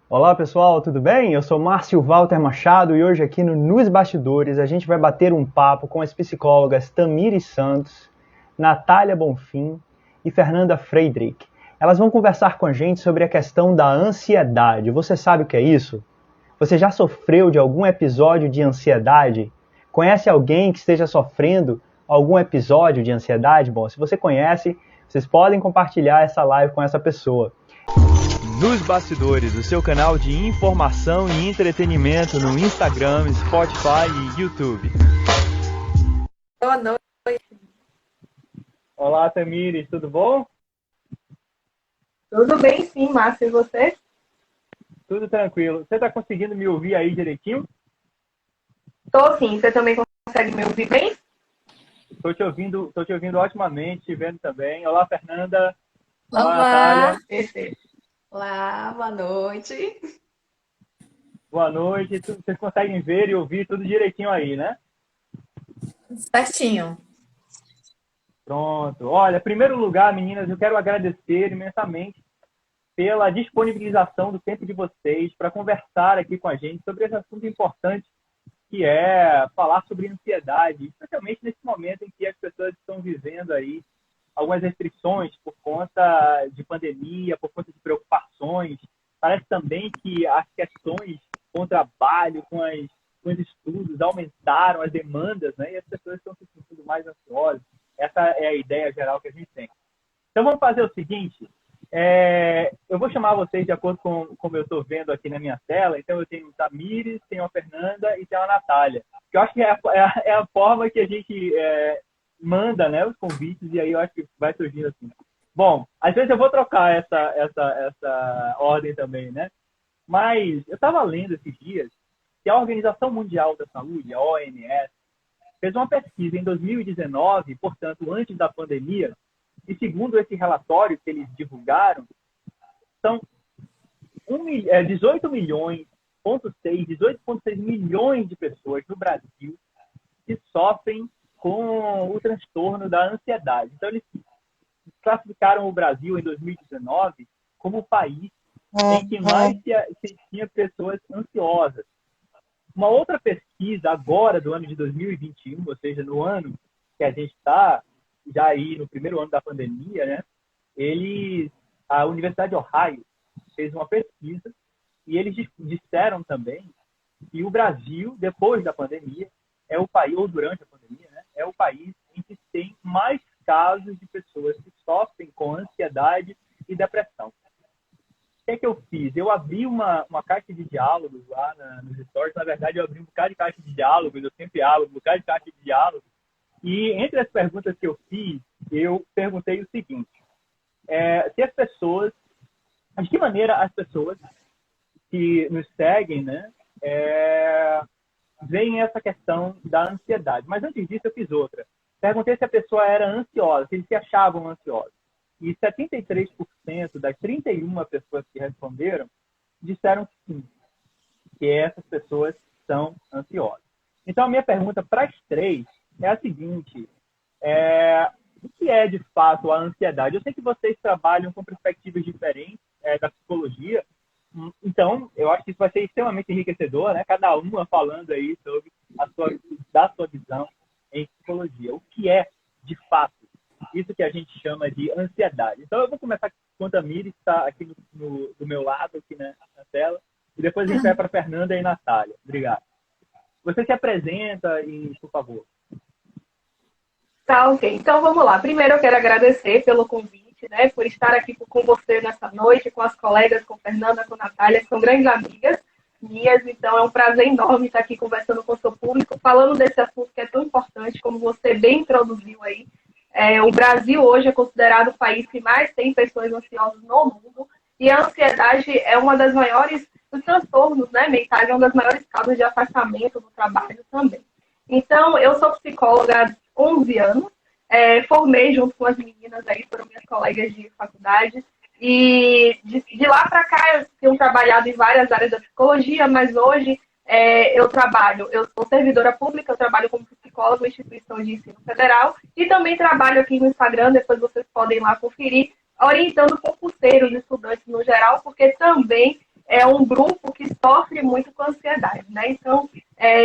Olá pessoal, tudo bem? Eu sou Márcio Walter Machado e hoje aqui no Nos Bastidores a gente vai bater um papo com as psicólogas Tamires Santos, Natália Bonfim e Fernanda Friedrich. Elas vão conversar com a gente sobre a questão da ansiedade. Você sabe o que é isso? Você já sofreu de algum episódio de ansiedade? Conhece alguém que esteja sofrendo algum episódio de ansiedade? Bom, se você conhece, vocês podem compartilhar essa live com essa pessoa. Nos Bastidores, o seu canal de informação e entretenimento no Instagram, Spotify e YouTube. Boa noite. Olá, Tamires, tudo bom? Tudo bem, sim, Márcio, e você? Tudo tranquilo. Você está conseguindo me ouvir aí direitinho? Tô sim, você também consegue me ouvir bem? Estou te ouvindo otimamente, te vendo também. Olá, Fernanda. Olá, Olá, Natália. Perfeito. olá, boa noite. Boa noite. Vocês conseguem ver e ouvir tudo direitinho aí, né? Certinho. Pronto. Olha, em primeiro lugar, meninas, eu quero agradecer imensamente pela disponibilização do tempo de vocês para conversar aqui com a gente sobre esse assunto importante que é falar sobre ansiedade, especialmente nesse momento em que as pessoas estão vivendo aí algumas restrições por conta de pandemia, por conta de preocupações. Parece também que as questões com o trabalho, com os estudos aumentaram as demandas, né? E as pessoas estão se sentindo mais ansiosas. Essa é a ideia geral que a gente tem. Então vamos fazer o seguinte, eu vou chamar vocês de acordo com como eu estou vendo aqui na minha tela. Então eu tenho o Tamires, tenho a Fernanda e tenho a Natália. Que eu acho que é a forma que a gente manda, né, os convites, e aí eu acho que vai surgindo assim. Bom, às vezes eu vou trocar essa ordem também, né? Mas eu estava lendo esses dias que a Organização Mundial da Saúde, a OMS, fez uma pesquisa em 2019, portanto, antes da pandemia, e segundo esse relatório que eles divulgaram, são 18 milhões, 18,6 milhões de pessoas no Brasil que sofrem com o transtorno da ansiedade. Então, eles classificaram o Brasil em 2019 como o país em que mais se tinha pessoas ansiosas. Uma outra pesquisa agora do ano de 2021, ou seja, no ano que a gente está já aí no primeiro ano da pandemia, né? A Universidade de Ohio fez uma pesquisa e eles disseram também que o Brasil, depois da pandemia, é o país, ou durante a pandemia, né? É o país em que tem mais casos de pessoas que sofrem com ansiedade e depressão. O que eu fiz? Eu abri uma caixa de diálogos lá nos stories. Na verdade, eu abri um bocado de caixa de diálogos, eu sempre abro um bocado de caixa de diálogos. E entre as perguntas que eu fiz, eu perguntei o seguinte: se as pessoas, de que maneira as pessoas que nos seguem, né, veem essa questão da ansiedade. Mas antes disso, eu fiz outra. Perguntei se a pessoa era ansiosa, se eles se achavam ansiosos. E 73% das 31 pessoas que responderam disseram que sim, que essas pessoas são ansiosas. Então, a minha pergunta para as três é a seguinte: o que é, de fato, a ansiedade? Eu sei que vocês trabalham com perspectivas diferentes da psicologia, então eu acho que isso vai ser extremamente enriquecedor, né? Cada uma falando aí sobre da sua visão em psicologia. O que é, de fato, isso que a gente chama de ansiedade? Então, eu vou começar com a Tamires, que está aqui do meu lado, aqui na tela, e depois a gente vai para a Fernanda e a Natália. Obrigado. Você se apresenta e, por favor. Tá, ok. Então vamos lá. Primeiro eu quero agradecer pelo convite, né? Por estar aqui com você nessa noite, com as colegas, com Fernanda, com Natália, que são grandes amigas minhas. Então é um prazer enorme estar aqui conversando com o seu público, falando desse assunto que é tão importante, como você bem introduziu aí. O Brasil hoje é considerado o país que mais tem pessoas ansiosas no mundo, e a ansiedade é uma das maiores, os transtornos, né, mentais, é uma das maiores causas de afastamento do trabalho também. Então, eu sou psicóloga há 11 anos, formei junto com as meninas aí, foram minhas colegas de faculdade, e de lá para cá eu tenho trabalhado em várias áreas da psicologia, mas hoje eu sou servidora pública, eu trabalho como psicóloga em instituição de ensino federal e também trabalho aqui no Instagram, depois vocês podem lá conferir, orientando concurseiros, estudantes no geral, porque também é um grupo que sofre muito com ansiedade, né? Então,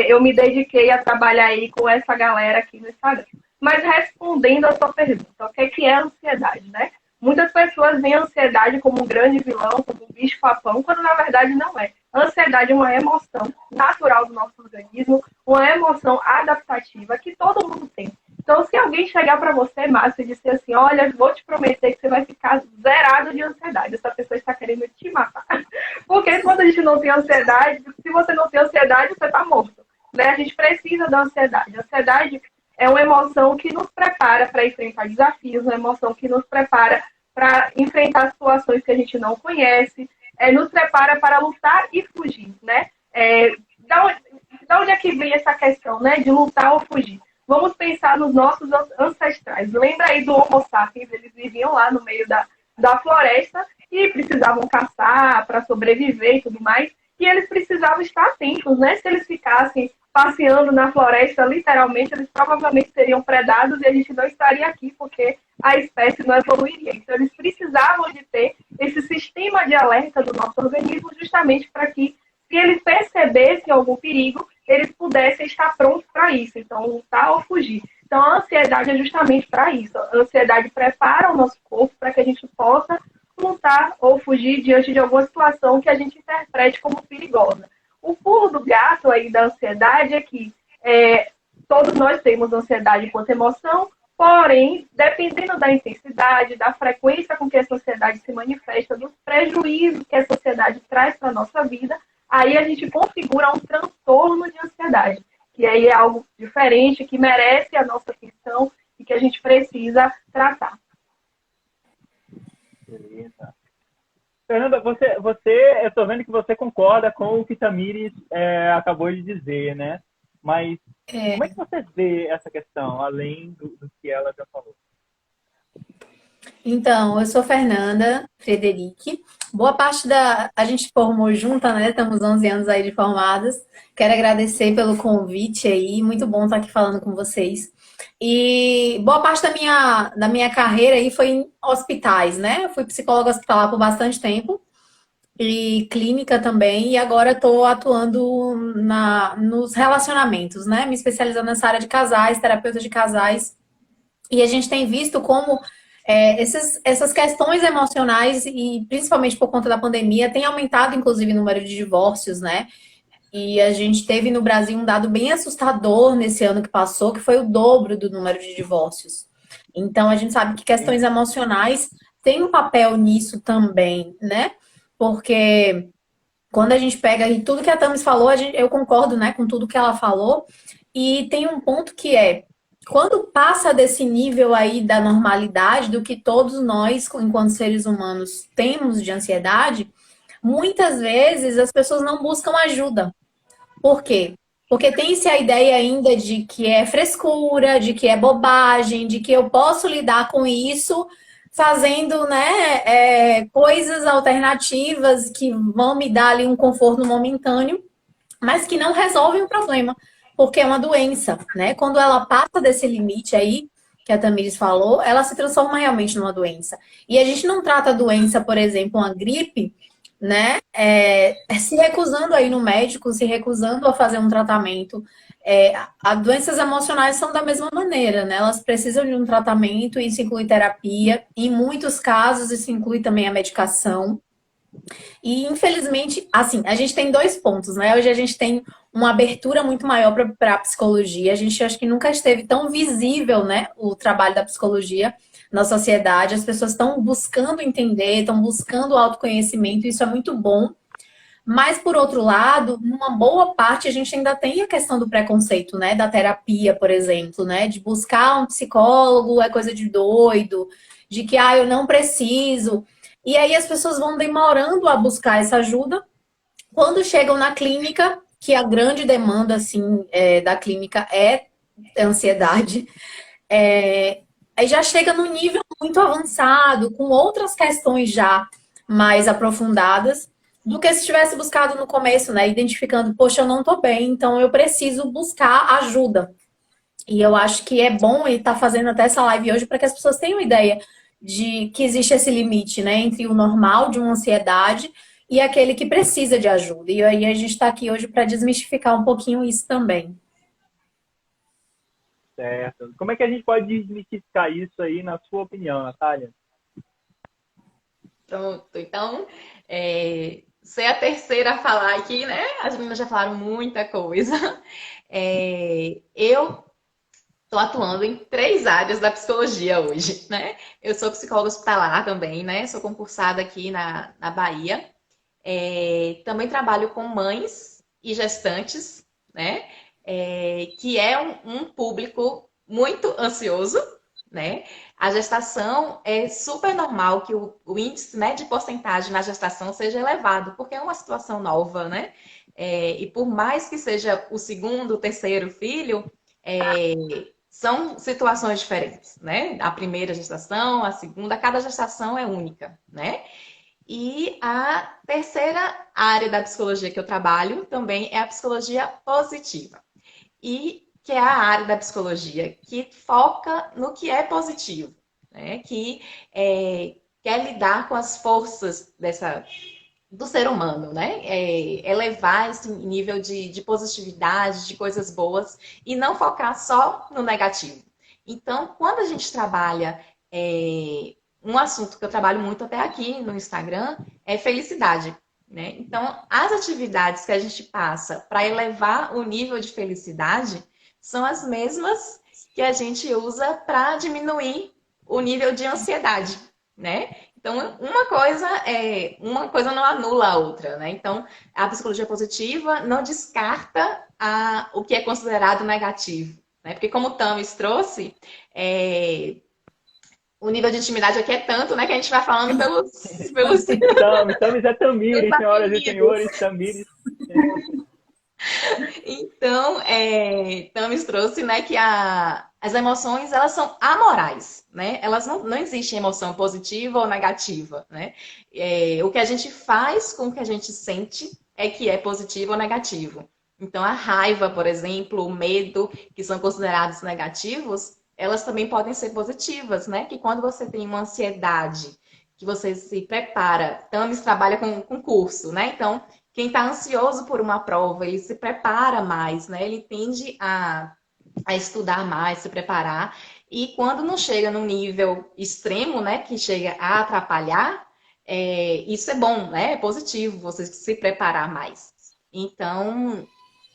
eu me dediquei a trabalhar aí com essa galera aqui no Instagram. Mas respondendo a sua pergunta, o que é ansiedade, né? Muitas pessoas veem a ansiedade como um grande vilão, como um bicho-papão, quando na verdade não é. A ansiedade é uma emoção natural do nosso organismo, uma emoção adaptativa que todo mundo tem. Então, se alguém chegar para você, Márcio, e dizer assim, olha, vou te prometer que você vai ficar zerado de ansiedade, essa pessoa está querendo te matar. Porque quando a gente não tem ansiedade, se você não tem ansiedade, você está morto. Né? A gente precisa da ansiedade. A ansiedade é uma emoção que nos prepara para enfrentar desafios, uma emoção que nos prepara para enfrentar situações que a gente não conhece, nos prepara para lutar e fugir, né? Da onde é que vem essa questão, né, de lutar ou fugir? Vamos pensar nos nossos ancestrais. Lembra aí do Homo sapiens? Eles viviam lá no meio da floresta e precisavam caçar para sobreviver e tudo mais. E eles precisavam estar atentos, né? Se eles ficassem passeando na floresta, literalmente, eles provavelmente seriam predados e a gente não estaria aqui, porque a espécie não evoluiria. Então, eles precisavam de ter esse sistema de alerta do nosso organismo justamente para que, se eles percebessem algum perigo, eles pudessem estar prontos para isso. Então, lutar ou fugir. Então, a ansiedade é justamente para isso. A ansiedade prepara o nosso corpo para que a gente possa lutar ou fugir diante de alguma situação que a gente interprete como perigosa. O pulo do gato aí da ansiedade é que todos nós temos ansiedade enquanto emoção, porém, dependendo da intensidade, da frequência com que essa ansiedade se manifesta, dos prejuízos que essa ansiedade traz para a nossa vida, aí a gente configura um transtorno de ansiedade, que aí é algo diferente, que merece a nossa atenção e que a gente precisa tratar. Beleza. Fernanda, eu estou vendo que você concorda com o que Tamires acabou de dizer, né? Mas como é que você vê essa questão, além do que ela já falou? Então, eu sou Fernanda Frederique. Boa parte a gente formou junta, né? Estamos 11 anos aí de formadas. Quero agradecer pelo convite aí. Muito bom estar aqui falando com vocês. E boa parte da minha carreira aí foi em hospitais, né? Eu fui psicóloga hospitalar por bastante tempo. E clínica também. E agora estou atuando nos relacionamentos, né? Me especializando nessa área de casais, terapeuta de casais. E a gente tem visto como essas questões emocionais, e principalmente por conta da pandemia, tem aumentado, inclusive, o número de divórcios, né? E a gente teve no Brasil um dado bem assustador nesse ano que passou, que foi o dobro do número de divórcios. Então, a gente sabe que questões emocionais têm um papel nisso também, né? Porque quando a gente pega e tudo que a Thames falou, eu concordo, né, com tudo que ela falou. E tem um ponto que quando passa desse nível aí da normalidade, do que todos nós, enquanto seres humanos, temos de ansiedade, muitas vezes as pessoas não buscam ajuda. Por quê? Porque tem-se a ideia ainda de que é frescura, de que é bobagem, de que eu posso lidar com isso fazendo, né, coisas alternativas que vão me dar ali um conforto momentâneo, mas que não resolvem o problema, porque é uma doença, né? Quando ela passa desse limite aí, que a Tamires falou, ela se transforma realmente numa doença. E a gente não trata a doença, por exemplo, uma gripe, né? Se recusando aí no médico, se recusando a fazer um tratamento. As doenças emocionais são da mesma maneira, né? Elas precisam de um tratamento, isso inclui terapia. Em muitos casos, isso inclui também a medicação. E, infelizmente, assim, a gente tem dois pontos, né? Hoje a gente tem uma abertura muito maior para a psicologia. A gente acho que nunca esteve tão visível, né, o trabalho da psicologia na sociedade. As pessoas estão buscando entender, estão buscando autoconhecimento, isso é muito bom. Mas, por outro lado, numa boa parte, a gente ainda tem a questão do preconceito, né? Da terapia, por exemplo, né? De buscar um psicólogo é coisa de doido, de que, eu não preciso. E aí as pessoas vão demorando a buscar essa ajuda. Quando chegam na clínica, que a grande demanda, assim, da clínica é ansiedade, aí já chega num nível muito avançado, com outras questões já mais aprofundadas, do que se tivesse buscado no começo, né? Identificando, poxa, eu não tô bem, então eu preciso buscar ajuda. E eu acho que é bom estar fazendo até essa live hoje para que as pessoas tenham ideia de que existe esse limite, né? Entre o normal de uma ansiedade e aquele que precisa de ajuda. E aí a gente está aqui hoje para desmistificar um pouquinho isso também. Certo. Como é que a gente pode desmistificar isso aí, na sua opinião, Natália? Pronto, então, ser a terceira a falar aqui, né? As meninas já falaram muita coisa. Eu estou atuando em 3 áreas da psicologia hoje, né? Eu sou psicóloga hospitalar também, né? Sou concursada aqui na Bahia. Também trabalho com mães e gestantes, né? Que é um público muito ansioso, né? A gestação é super normal que o índice, né, de porcentagem na gestação seja elevado, porque é uma situação nova, né? E por mais que seja o segundo, o terceiro filho, são situações diferentes, né? A primeira gestação, a segunda, cada gestação é única, né? E a terceira área da psicologia que eu trabalho também é a psicologia positiva. E que é a área da psicologia que foca no que é positivo, né? Que quer lidar com as forças do ser humano, né? Elevar esse nível de positividade, de coisas boas, e não focar só no negativo. Então, quando a gente trabalha um assunto que eu trabalho muito até aqui no Instagram é felicidade, né? Então, as atividades que a gente passa para elevar o nível de felicidade são as mesmas que a gente usa para diminuir o nível de ansiedade, né? Então, uma coisa não anula a outra, né? Então, a psicologia positiva não descarta o que é considerado negativo, né? Porque como o Tamis trouxe, o nível de intimidade aqui é tanto, né, que a gente vai falando pelos Tamis é Tamires, senhoras e senhores, Tamires. Então, Tamis trouxe, né, que as emoções, elas são amorais, né? Elas não existe emoção positiva ou negativa, né? O que a gente faz com o que a gente sente é que é positivo ou negativo. Então, a raiva, por exemplo, o medo, que são considerados negativos, elas também podem ser positivas, né? Que quando você tem uma ansiedade, que você se prepara, Tamis trabalha com curso, né? Então, quem está ansioso por uma prova, ele se prepara mais, né? Ele tende a estudar mais, se preparar. E quando não chega num nível extremo, né? Que chega a atrapalhar, isso é bom, né? É positivo você se preparar mais. Então,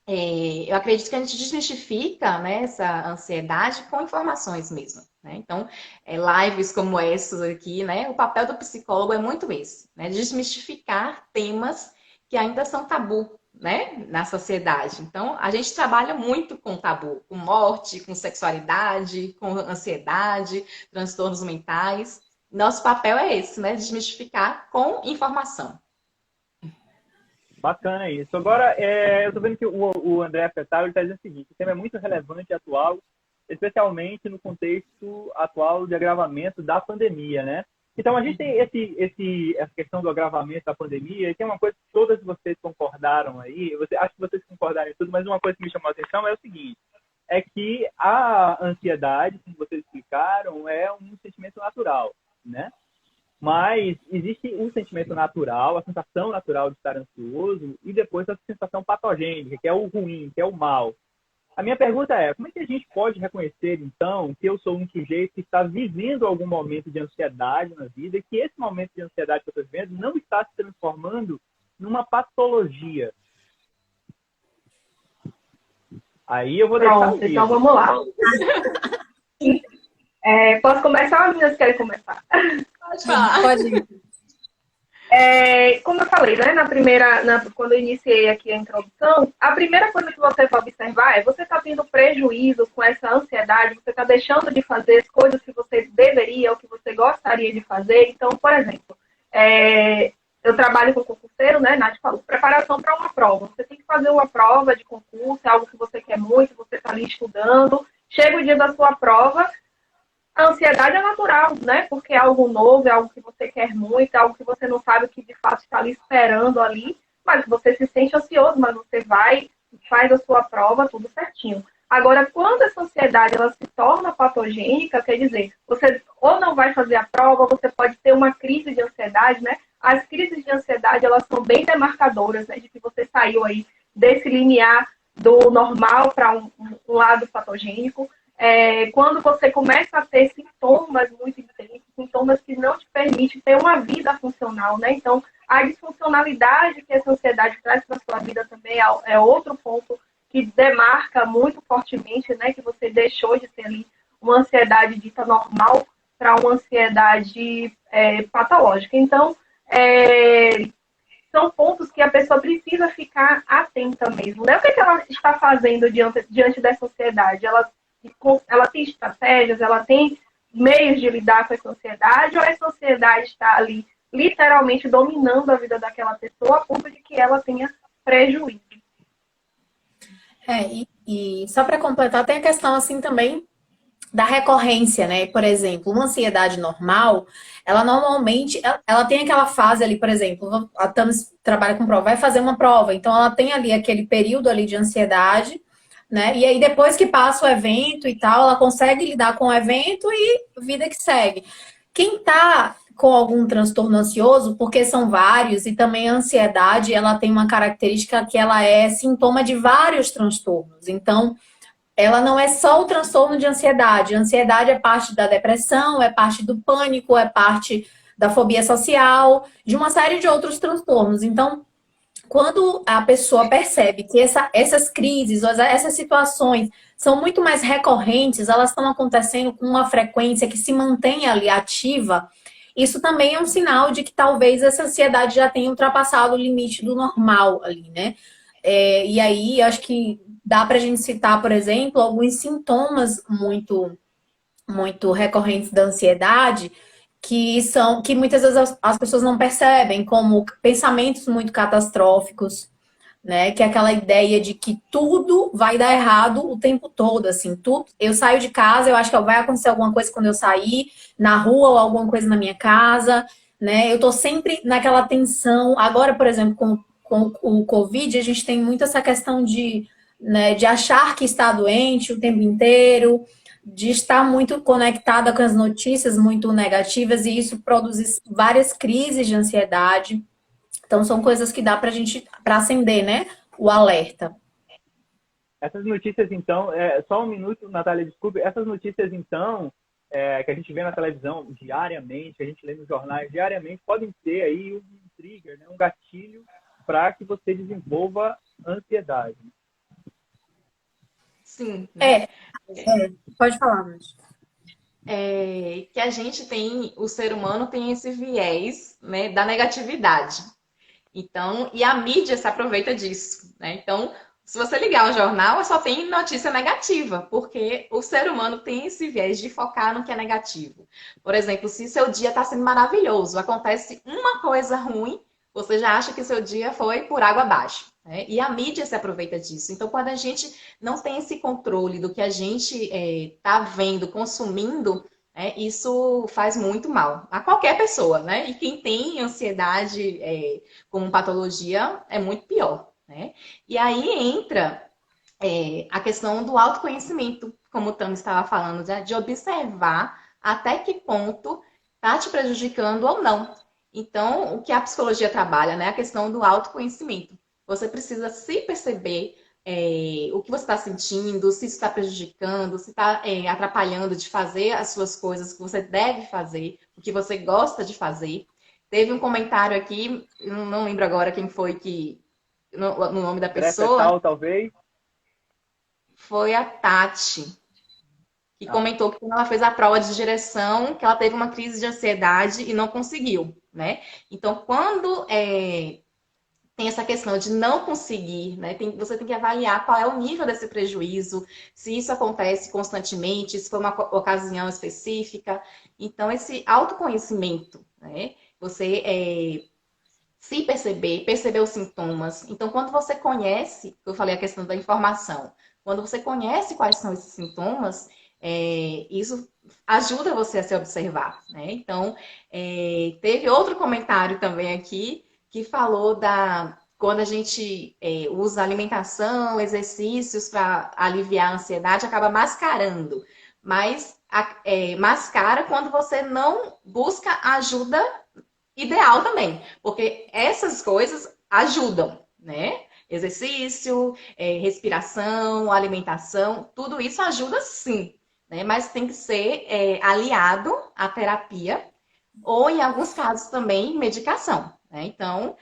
eu acredito que a gente desmistifica, né, essa ansiedade com informações mesmo, né? Então, lives como essas aqui, né? O papel do psicólogo é muito esse, né? Desmistificar temas que ainda são tabu, né, na sociedade. Então, a gente trabalha muito com tabu, com morte, com sexualidade, com ansiedade, transtornos mentais. Nosso papel é esse, né? Desmistificar com informação. Bacana isso. Agora, eu estou vendo que o André Fetaro está dizendo o seguinte: o tema é muito relevante e atual, especialmente no contexto atual de agravamento da pandemia, né? Então, a gente tem essa questão do agravamento da pandemia, e tem uma coisa que todas vocês concordaram aí, acho que vocês concordaram em tudo, mas uma coisa que me chamou a atenção é o seguinte, é que a ansiedade, como vocês explicaram, é um sentimento natural, né? Mas existe um sentimento natural, a sensação natural de estar ansioso, e depois a sensação patogênica, que é o ruim, que é o mal. A minha pergunta é, como é que a gente pode reconhecer, então, que eu sou um sujeito que está vivendo algum momento de ansiedade na vida e que esse momento de ansiedade que eu estou vivendo não está se transformando numa patologia? Aí eu vou deixar Pronto, então vamos lá. Posso começar ou as meninas querem começar? Pode falar. Pode ir. Como eu falei, né, quando eu iniciei aqui a introdução, a primeira coisa que você vai observar é você está tendo prejuízo com essa ansiedade, você está deixando de fazer as coisas que você deveria ou que você gostaria de fazer. Então, por exemplo, eu trabalho com concurseiro, né, Nath falou, preparação para uma prova. Você tem que fazer uma prova de concurso, é algo que você quer muito, você está ali estudando, chega o dia da sua prova. A ansiedade é natural, né? Porque é algo novo, é algo que você quer muito, é algo que você não sabe o que de fato está ali esperando ali, mas você se sente ansioso, mas você vai, faz a sua prova, tudo certinho. Agora, quando essa ansiedade ela se torna patogênica, quer dizer, você ou não vai fazer a prova, você pode ter uma crise de ansiedade, né? As crises de ansiedade, elas são bem demarcadoras, né? De que você saiu aí desse limiar do normal para um lado patogênico. Quando você começa a ter sintomas muito intensos, sintomas que não te permitem ter uma vida funcional, né? Então, a disfuncionalidade que essa ansiedade traz para a sua vida também é outro ponto que demarca muito fortemente, né? Que você deixou de ter ali uma ansiedade dita normal para uma ansiedade patológica. Então, são pontos que a pessoa precisa ficar atenta mesmo, né? O que ela está fazendo diante dessa ansiedade? Ela tem estratégias, ela tem meios de lidar com essa ansiedade, ou essa ansiedade está ali literalmente dominando a vida daquela pessoa a ponto de que ela tenha prejuízo. E só para completar, tem a questão assim também da recorrência, né? Por exemplo, uma ansiedade normal, ela normalmente, ela tem aquela fase ali, por exemplo, a Tamis trabalha com prova, vai fazer uma prova, então ela tem ali aquele período ali de ansiedade, né? E aí depois que passa o evento e tal, ela consegue lidar com o evento e vida que segue. Quem tá com algum transtorno ansioso, porque são vários, e também a ansiedade, ela tem uma característica que ela é sintoma de vários transtornos. Então, ela não é só o transtorno de ansiedade. A ansiedade é parte da depressão, é parte do pânico, é parte da fobia social, de uma série de outros transtornos. Então, quando a pessoa percebe que essas crises, essas situações são muito mais recorrentes, elas estão acontecendo com uma frequência que se mantém ali ativa, isso também é um sinal de que talvez essa ansiedade já tenha ultrapassado o limite do normal ali, né? E aí, acho que dá para a gente citar, por exemplo, alguns sintomas muito recorrentes da ansiedade que muitas vezes as pessoas não percebem, como pensamentos muito catastróficos, né? Que é aquela ideia de que tudo vai dar errado o tempo todo, assim, tudo. Eu saio de casa, eu acho que vai acontecer alguma coisa quando eu sair na rua ou alguma coisa na minha casa, né? Eu tô sempre naquela tensão. Agora, por exemplo, com o Covid, a gente tem muito essa questão né, de achar que está doente o tempo inteiro, de estar muito conectada com as notícias muito negativas, e isso produz várias crises de ansiedade. Então, são coisas que dá para a gente, para acender, né, o alerta. Essas notícias, então, só um minuto, Natália, desculpe. Essas notícias, então, que a gente vê na televisão diariamente, que a gente lê nos jornais diariamente, podem ser aí um trigger, né, um gatilho para que você desenvolva ansiedade. Sim. Né? Pode falar, mas... Que a gente tem, o ser humano tem esse viés, né, da negatividade. Então, e a mídia se aproveita disso, né? Então, se você ligar o jornal, só tem notícia negativa, porque o ser humano tem esse viés de focar no que é negativo. Por exemplo, se seu dia está sendo maravilhoso, acontece uma coisa ruim, você já acha que seu dia foi por água abaixo, né? E a mídia se aproveita disso. Então, quando a gente não tem esse controle do que a gente está vendo, consumindo, isso faz muito mal a qualquer pessoa, né? E quem tem ansiedade como patologia é muito pior, né? E aí entra a questão do autoconhecimento, como o Tami estava falando, de observar até que ponto está te prejudicando ou não. Então, o que a psicologia trabalha, né? A questão do autoconhecimento. Você precisa se perceber o que você está sentindo, se isso está prejudicando, se está atrapalhando de fazer as suas coisas que você deve fazer, o que você gosta de fazer. Teve um comentário aqui, eu não lembro agora quem foi que no nome da pessoa. Tal, talvez. Foi a Tati, que comentou que quando ela fez a prova de direção, que ela teve uma crise de ansiedade e não conseguiu, né? Então, quando tem essa questão de não conseguir, né? Você tem que avaliar qual é o nível desse prejuízo, se isso acontece constantemente, se foi uma ocasião específica. Então, esse autoconhecimento, né? Você se perceber os sintomas. Então, quando você conhece, eu falei a questão da informação, quando você conhece quais são esses sintomas, isso ajuda você a se observar, né? Então, teve outro comentário também aqui, que falou quando a gente usa alimentação, exercícios para aliviar a ansiedade, acaba mascarando. Mas mascara quando você não busca ajuda ideal também. Porque essas coisas ajudam, né? Exercício, respiração, alimentação, tudo isso ajuda sim, né? Mas tem que ser aliado à terapia ou, em alguns casos, também medicação, né? Então,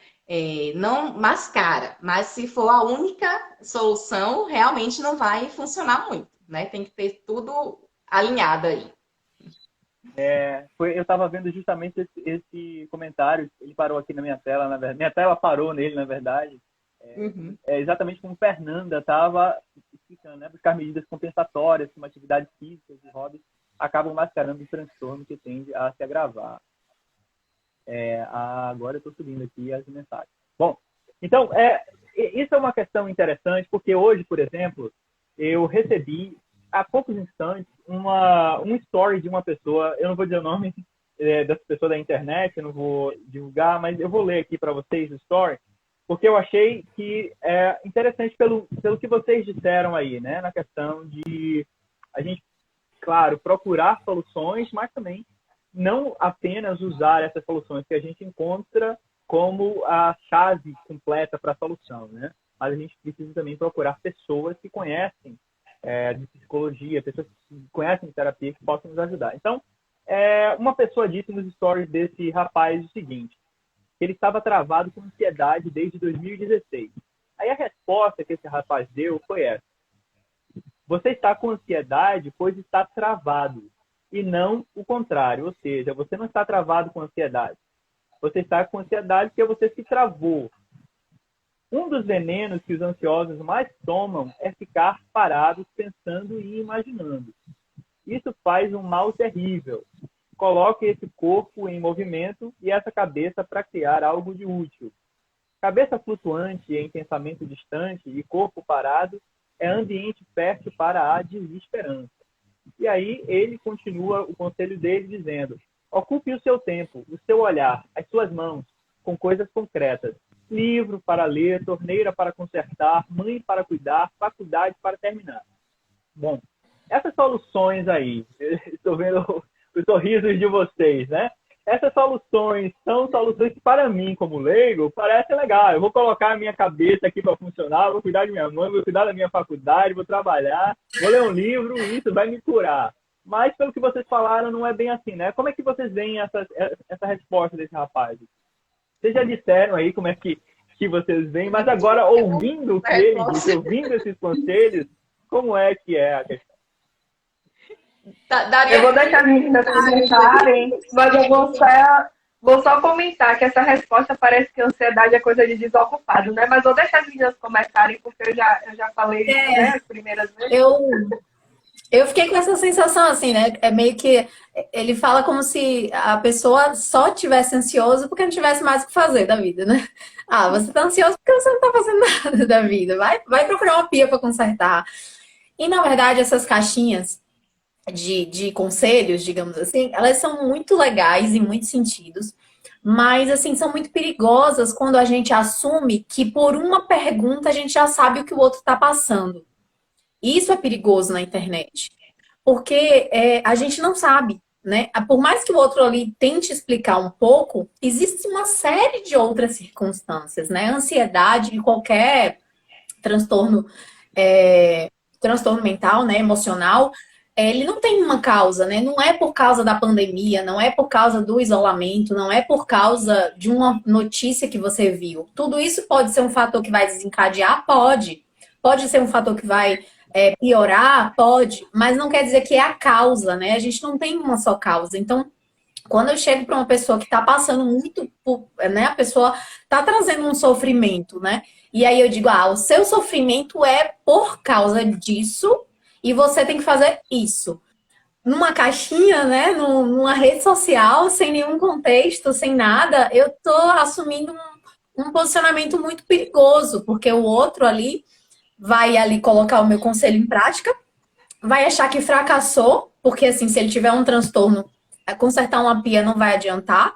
não mascara, mas se for a única solução, realmente não vai funcionar muito, né? Tem que ter tudo alinhado aí. Eu estava vendo justamente esse comentário, ele parou aqui na minha tela, na verdade. Minha tela parou nele, na verdade. Exatamente como Fernanda estava explicando, né? Buscar medidas compensatórias, como atividades físicas e hobbies, acabam mascarando o transtorno que tende a se agravar. Agora eu estou subindo aqui as mensagens. Bom, então, isso é uma questão interessante, porque hoje, por exemplo, eu recebi, há poucos instantes, um story de uma pessoa, eu não vou dizer o nome dessa pessoa da internet, eu não vou divulgar, mas eu vou ler aqui para vocês o story, porque eu achei que é interessante pelo que vocês disseram aí, né? Na questão de a gente, claro, procurar soluções, mas também não apenas usar essas soluções que a gente encontra como a chave completa para a solução, né? Mas a gente precisa também procurar pessoas que conhecem de psicologia, pessoas que conhecem de terapia, que possam nos ajudar. Então, uma pessoa disse nos stories desse rapaz o seguinte: ele estava travado com ansiedade desde 2016. Aí a resposta que esse rapaz deu foi essa: você está com ansiedade pois está travado, e não o contrário. Ou seja, você não está travado com ansiedade. Você está com ansiedade porque você se travou. Um dos venenos que os ansiosos mais tomam é ficar parados pensando e imaginando. Isso faz um mal terrível. Coloque esse corpo em movimento e essa cabeça para criar algo de útil. Cabeça flutuante em pensamento distante e corpo parado é ambiente fértil para a desesperança. E aí ele continua o conselho dele dizendo: ocupe o seu tempo, o seu olhar, as suas mãos, com coisas concretas. Livro para ler, torneira para consertar, mãe para cuidar, faculdade para terminar. Bom, essas soluções aí, estou vendo os sorrisos de vocês, né? Essas soluções são soluções que, para mim, como leigo, parecem legal. Eu vou colocar a minha cabeça aqui para funcionar, vou cuidar de minha mãe, vou cuidar da minha faculdade, vou trabalhar, vou ler um livro e isso vai me curar. Mas, pelo que vocês falaram, não é bem assim, né? Como é que vocês veem essa resposta desse rapaz? Vocês já disseram aí como é que vocês veem, mas agora, ouvindo o que ele disse, ouvindo esses conselhos, como é que é a questão? Eu vou deixar as meninas comentarem, mas eu vou só comentar que essa resposta parece que ansiedade é coisa de desocupado, né? Mas vou deixar as meninas comentarem, porque eu já falei né, as primeiras vezes. Eu fiquei com essa sensação assim, né? É meio que ele fala como se a pessoa só tivesse ansioso porque não tivesse mais o que fazer da vida, né? Ah, você tá ansioso porque você não tá fazendo nada da vida. Vai procurar uma pia para consertar. E, na verdade, essas caixinhas de conselhos, digamos assim, elas são muito legais em muitos sentidos, mas, assim, são muito perigosas quando a gente assume que por uma pergunta a gente já sabe o que o outro tá passando. Isso é perigoso na internet, porque a gente não sabe, né? Por mais que o outro ali tente explicar um pouco, existe uma série de outras circunstâncias, né? Ansiedade e qualquer transtorno, transtorno mental, né? Emocional, ele não tem uma causa, né? Não é por causa da pandemia, não é por causa do isolamento, não é por causa de uma notícia que você viu. Tudo isso pode ser um fator que vai desencadear? Pode. Pode ser um fator que vai piorar? Pode, mas não quer dizer que é a causa, né? A gente não tem uma só causa. Então, quando eu chego para uma pessoa que está passando muito, né? A pessoa está trazendo um sofrimento, né? E aí eu digo, o seu sofrimento é por causa disso e você tem que fazer isso. Numa caixinha, né? Numa rede social, sem nenhum contexto, sem nada, eu tô assumindo um posicionamento muito perigoso, porque o outro ali vai ali colocar o meu conselho em prática, vai achar que fracassou, porque assim, se ele tiver um transtorno, consertar uma pia não vai adiantar,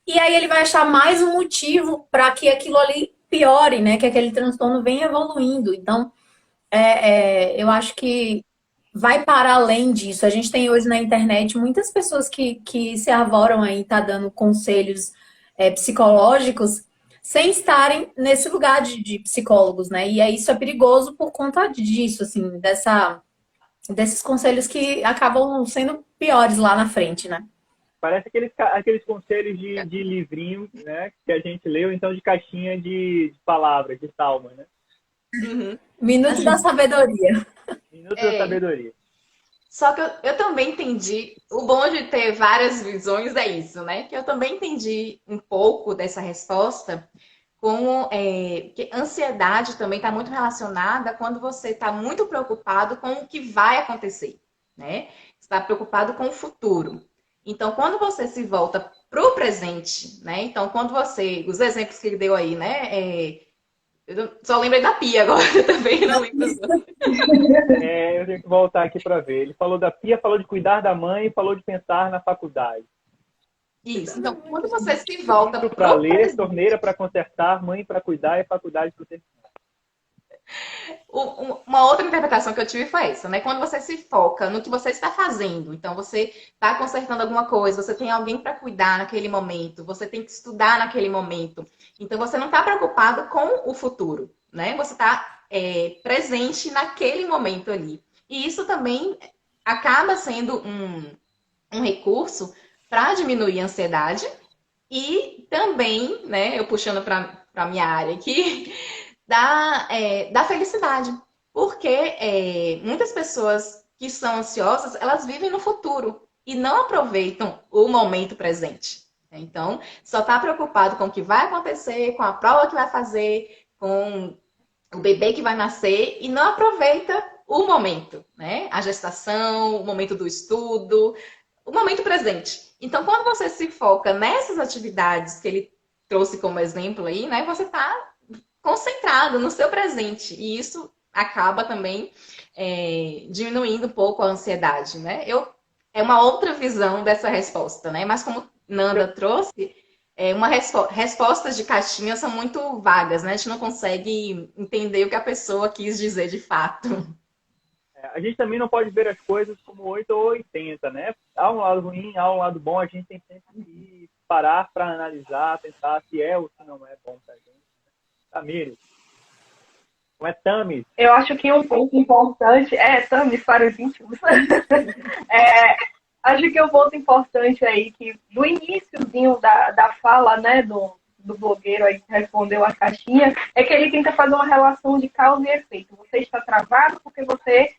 e aí ele vai achar mais um motivo para que aquilo ali piore, né? Que aquele transtorno venha evoluindo. Então, eu acho que vai para além disso. A gente tem hoje na internet muitas pessoas que se arvoram aí, tá dando conselhos psicológicos sem estarem nesse lugar de psicólogos, né? E aí isso é perigoso por conta disso, assim, desses conselhos que acabam sendo piores lá na frente, né? Parece aqueles conselhos de livrinho, né? Que a gente leu, então de caixinha de palavras, de salmos, né? Uhum. Minuto da sabedoria. Minuto da sabedoria. Só que eu também entendi, o bom de ter várias visões é isso, né? Que eu também entendi um pouco dessa resposta com que ansiedade também está muito relacionada quando você está muito preocupado com o que vai acontecer, né? Está preocupado com o futuro. Então, quando você se volta para o presente, né? Então, quando você, os exemplos que ele deu aí, né? Eu só lembrei da pia agora também, não lembro. Eu tenho que voltar aqui para ver. Ele falou da pia, falou de cuidar da mãe, falou de pensar na faculdade. Isso. Então, quando você se volta para ler, torneira para consertar, mãe para cuidar e faculdade para terminar. Uma outra interpretação que eu tive foi essa, né? Quando você se foca no que você está fazendo, então você está consertando alguma coisa, você tem alguém para cuidar naquele momento, você tem que estudar naquele momento. Então você não está preocupado com o futuro, né? Você está presente naquele momento ali. E isso também acaba sendo um recurso para diminuir a ansiedade e também, né? Eu puxando para a minha área aqui. Da felicidade. Porque muitas pessoas que são ansiosas, elas vivem no futuro e não aproveitam o momento presente. Então, só está preocupado com o que vai acontecer, com a prova que vai fazer, com o bebê que vai nascer e não aproveita o momento, né? A gestação, o momento do estudo, o momento presente. Então, quando você se foca nessas atividades que ele trouxe como exemplo aí, né? Você está concentrado no seu presente. E isso acaba também diminuindo um pouco a ansiedade, né? É uma outra visão dessa resposta, né? Mas como Nanda trouxe, respostas de caixinha são muito vagas, né? A gente não consegue entender o que a pessoa quis dizer de fato. A gente também não pode ver as coisas como 8 ou 80, né? Há um lado ruim, há um lado bom, a gente tem sempre que parar para analisar, pensar se é ou se não é bom pra gente. Tamires. Não é Tamis. Eu acho que um ponto importante... Tamis para os íntimos. Acho que um ponto importante aí, que do iniciozinho da fala, né, do blogueiro aí que respondeu a caixinha, é que ele tenta fazer uma relação de causa e efeito. Você está travado porque você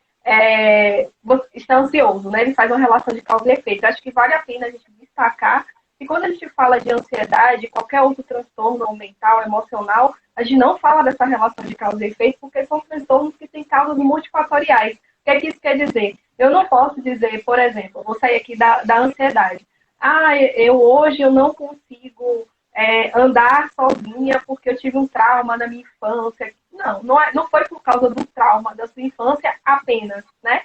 está ansioso, né? Ele faz uma relação de causa e efeito. Acho que vale a pena a gente destacar que quando a gente fala de ansiedade, qualquer outro transtorno mental, emocional, a gente não fala dessa relação de causa e efeito porque são transtornos que têm causas multifatoriais. O que é que isso quer dizer? Eu não posso dizer, por exemplo, vou sair aqui da ansiedade. Hoje eu não consigo andar sozinha porque eu tive um trauma na minha infância. Não foi por causa do trauma da sua infância apenas, né?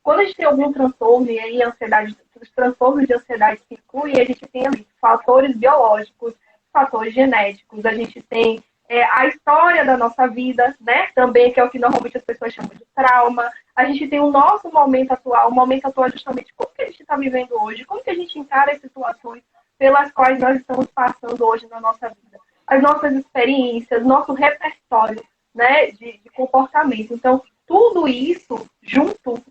Quando a gente tem algum transtorno, e aí ansiedade, os transtornos de ansiedade se incluem, a gente tem ali fatores biológicos, fatores genéticos, a gente tem a história da nossa vida, né? Também, que é o que normalmente as pessoas chamam de trauma. A gente tem o nosso momento atual, justamente como que a gente está vivendo hoje, como que a gente encara as situações pelas quais nós estamos passando hoje na nossa vida. As nossas experiências, nosso repertório, né, de comportamento. Então, tudo isso junto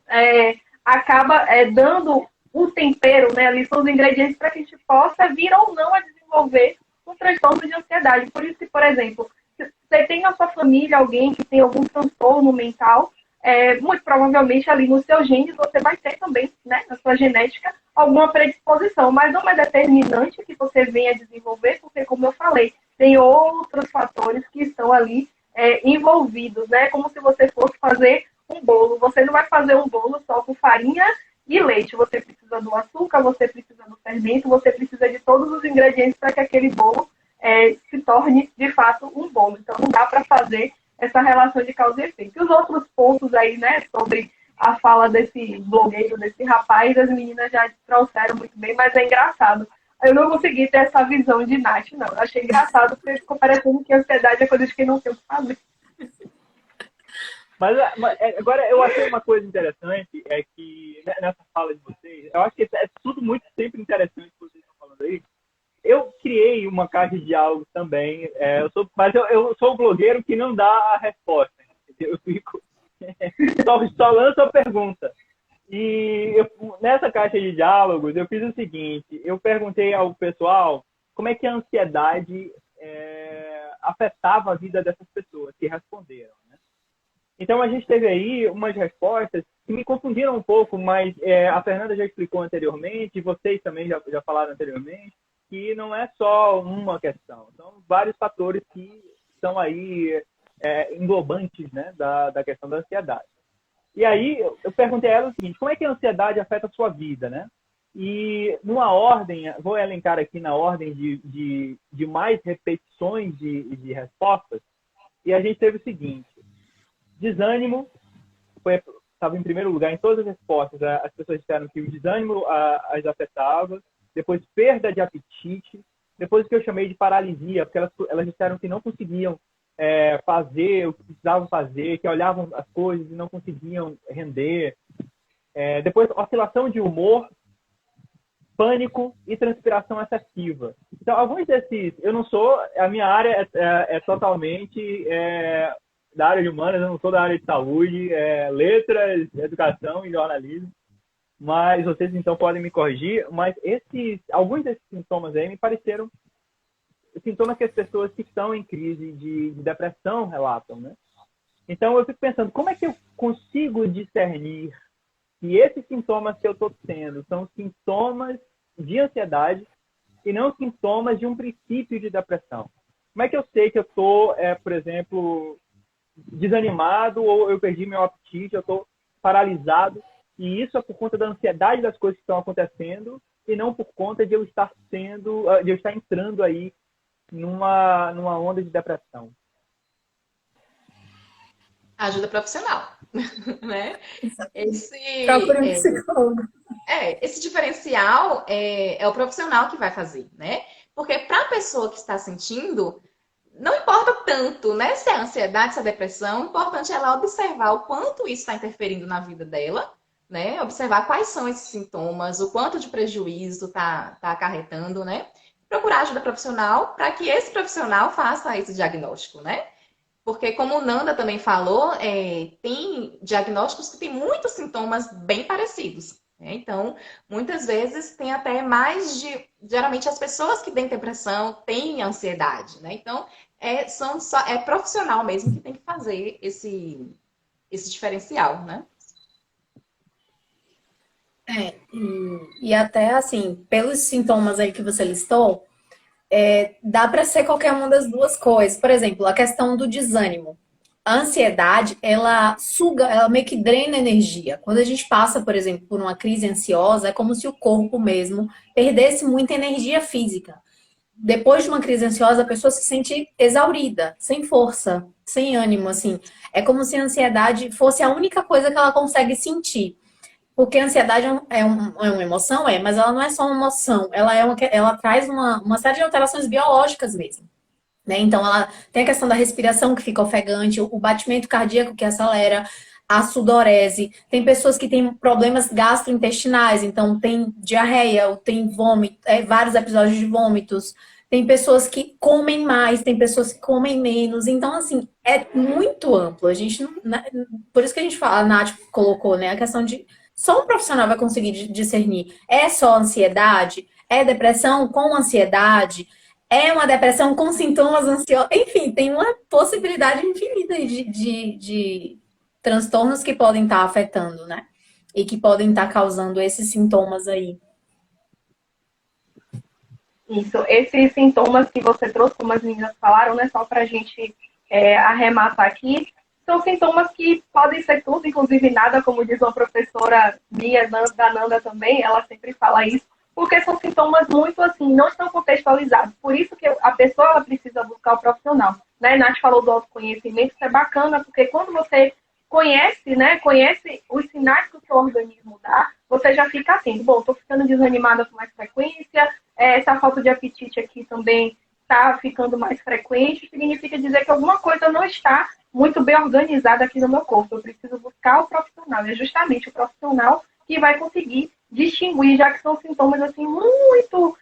acaba dando o tempero, né, ali são os ingredientes para que a gente possa vir ou não a desenvolver um transtorno de ansiedade. Por isso que, por exemplo, se você tem na sua família alguém que tem algum transtorno mental, muito provavelmente ali nos seus genes você vai ter também, né, na sua genética, alguma predisposição, mas não é determinante que você venha desenvolver, porque, como eu falei, tem outros fatores que estão ali envolvidos, né? Como se você fosse fazer um bolo. Você não vai fazer um bolo só com farinha e leite. Você precisa do açúcar, você precisa do fermento, você precisa de todos os ingredientes para que aquele bolo se torne, de fato, um bolo. Então, não dá para fazer essa relação de causa e efeito. E os outros pontos aí, né, sobre a fala desse blogueiro, desse rapaz, as meninas já trouxeram muito bem, mas é engraçado. Eu não consegui ter essa visão de Nath, não. Eu achei engraçado, porque ficou parecendo que a ansiedade é coisa de quem não tem o que fazer. Mas agora eu achei uma coisa interessante, é que nessa fala de vocês, eu acho que é tudo muito sempre interessante que vocês estão falando aí. Eu criei uma caixa de diálogo também, mas eu sou o blogueiro que não dá a resposta. Entendeu? Eu fico só lanço a pergunta. E nessa caixa de diálogos eu fiz o seguinte, eu perguntei ao pessoal como é que a ansiedade afetava a vida dessas pessoas que responderam. Então, a gente teve aí umas respostas que me confundiram um pouco, mas a Fernanda já explicou anteriormente, e vocês também já falaram anteriormente, que não é só uma questão. São vários fatores que são aí englobantes, né, da questão da ansiedade. E aí, eu perguntei a ela o seguinte, como é que a ansiedade afeta a sua vida, né? E numa ordem, vou elencar aqui na ordem de mais repetições de respostas, e a gente teve o seguinte: desânimo estava em primeiro lugar em todas as respostas. As pessoas disseram que o desânimo as afetava. Depois, perda de apetite. Depois, o que eu chamei de paralisia, porque elas disseram que não conseguiam fazer o que precisavam fazer, que olhavam as coisas e não conseguiam render. Depois, oscilação de humor, pânico e transpiração excessiva. Então, alguns desses... A minha área é totalmente... da área de humanas, eu não sou da área de saúde, letras, educação e jornalismo, mas vocês então podem me corrigir, mas alguns desses sintomas aí me pareceram sintomas que as pessoas que estão em crise de depressão relatam, né? Então eu fico pensando, como é que eu consigo discernir que esses sintomas que eu estou tendo são sintomas de ansiedade e não sintomas de um princípio de depressão? Como é que eu sei que eu estou, por exemplo, desanimado, ou eu perdi meu apetite, eu estou paralisado, e isso é por conta da ansiedade das coisas que estão acontecendo e não por conta de eu estar entrando aí numa onda de depressão? Ajuda profissional, né? Procura um psicólogo. Esse diferencial é o profissional que vai fazer, né? Porque para a pessoa que está sentindo, não importa tanto, né? Se é ansiedade, se é depressão, o importante é ela observar o quanto isso está interferindo na vida dela, né? Observar quais são esses sintomas, o quanto de prejuízo está acarretando, né? Procurar ajuda profissional para que esse profissional faça esse diagnóstico, né? Porque, como o Nanda também falou, tem diagnósticos que têm muitos sintomas bem parecidos. Então, muitas vezes tem até mais de... Geralmente, as pessoas que têm depressão têm ansiedade, né? Então, é profissional mesmo que tem que fazer esse diferencial, né? E até, assim, pelos sintomas aí que você listou, dá para ser qualquer uma das duas coisas. Por exemplo, a questão do desânimo. A ansiedade, ela suga, ela meio que drena energia. Quando a gente passa, por exemplo, por uma crise ansiosa, é como se o corpo mesmo perdesse muita energia física. Depois de uma crise ansiosa, a pessoa se sente exaurida, sem força, sem ânimo, assim. É como se a ansiedade fosse a única coisa que ela consegue sentir. Porque a ansiedade é uma emoção, mas ela não é só uma emoção. Ela traz uma série de alterações biológicas mesmo. Né? Então, ela tem a questão da respiração que fica ofegante, o batimento cardíaco que acelera, a sudorese. Tem pessoas que têm problemas gastrointestinais, então tem diarreia, tem vômito, vários episódios de vômitos. Tem pessoas que comem mais, tem pessoas que comem menos. Então, assim, é muito amplo. A gente não, né? Por isso que a gente fala, a Nath colocou, né, a questão de só um profissional vai conseguir discernir. É só ansiedade? É depressão com ansiedade? É uma depressão com sintomas ansiosos? Enfim, tem uma possibilidade infinita de transtornos que podem estar afetando, né? E que podem estar causando esses sintomas aí. Isso, esses sintomas que você trouxe, como as meninas falaram, né? Só para a gente arrematar aqui, são sintomas que podem ser tudo, inclusive nada, como diz uma professora minha, da Nanda também, ela sempre fala isso, porque são sintomas muito assim, não estão contextualizados. Por isso que a pessoa ela precisa buscar o profissional. Né? Nath falou do autoconhecimento, isso é bacana, porque quando você conhece, né? Conhece os sinais que o seu organismo dá, você já fica atento. Bom, estou ficando desanimada com mais frequência, essa falta de apetite aqui também está ficando mais frequente, significa dizer que alguma coisa não está muito bem organizada aqui no meu corpo. Eu preciso buscar o profissional. É justamente o profissional que vai conseguir distinguir, já que são sintomas assim muito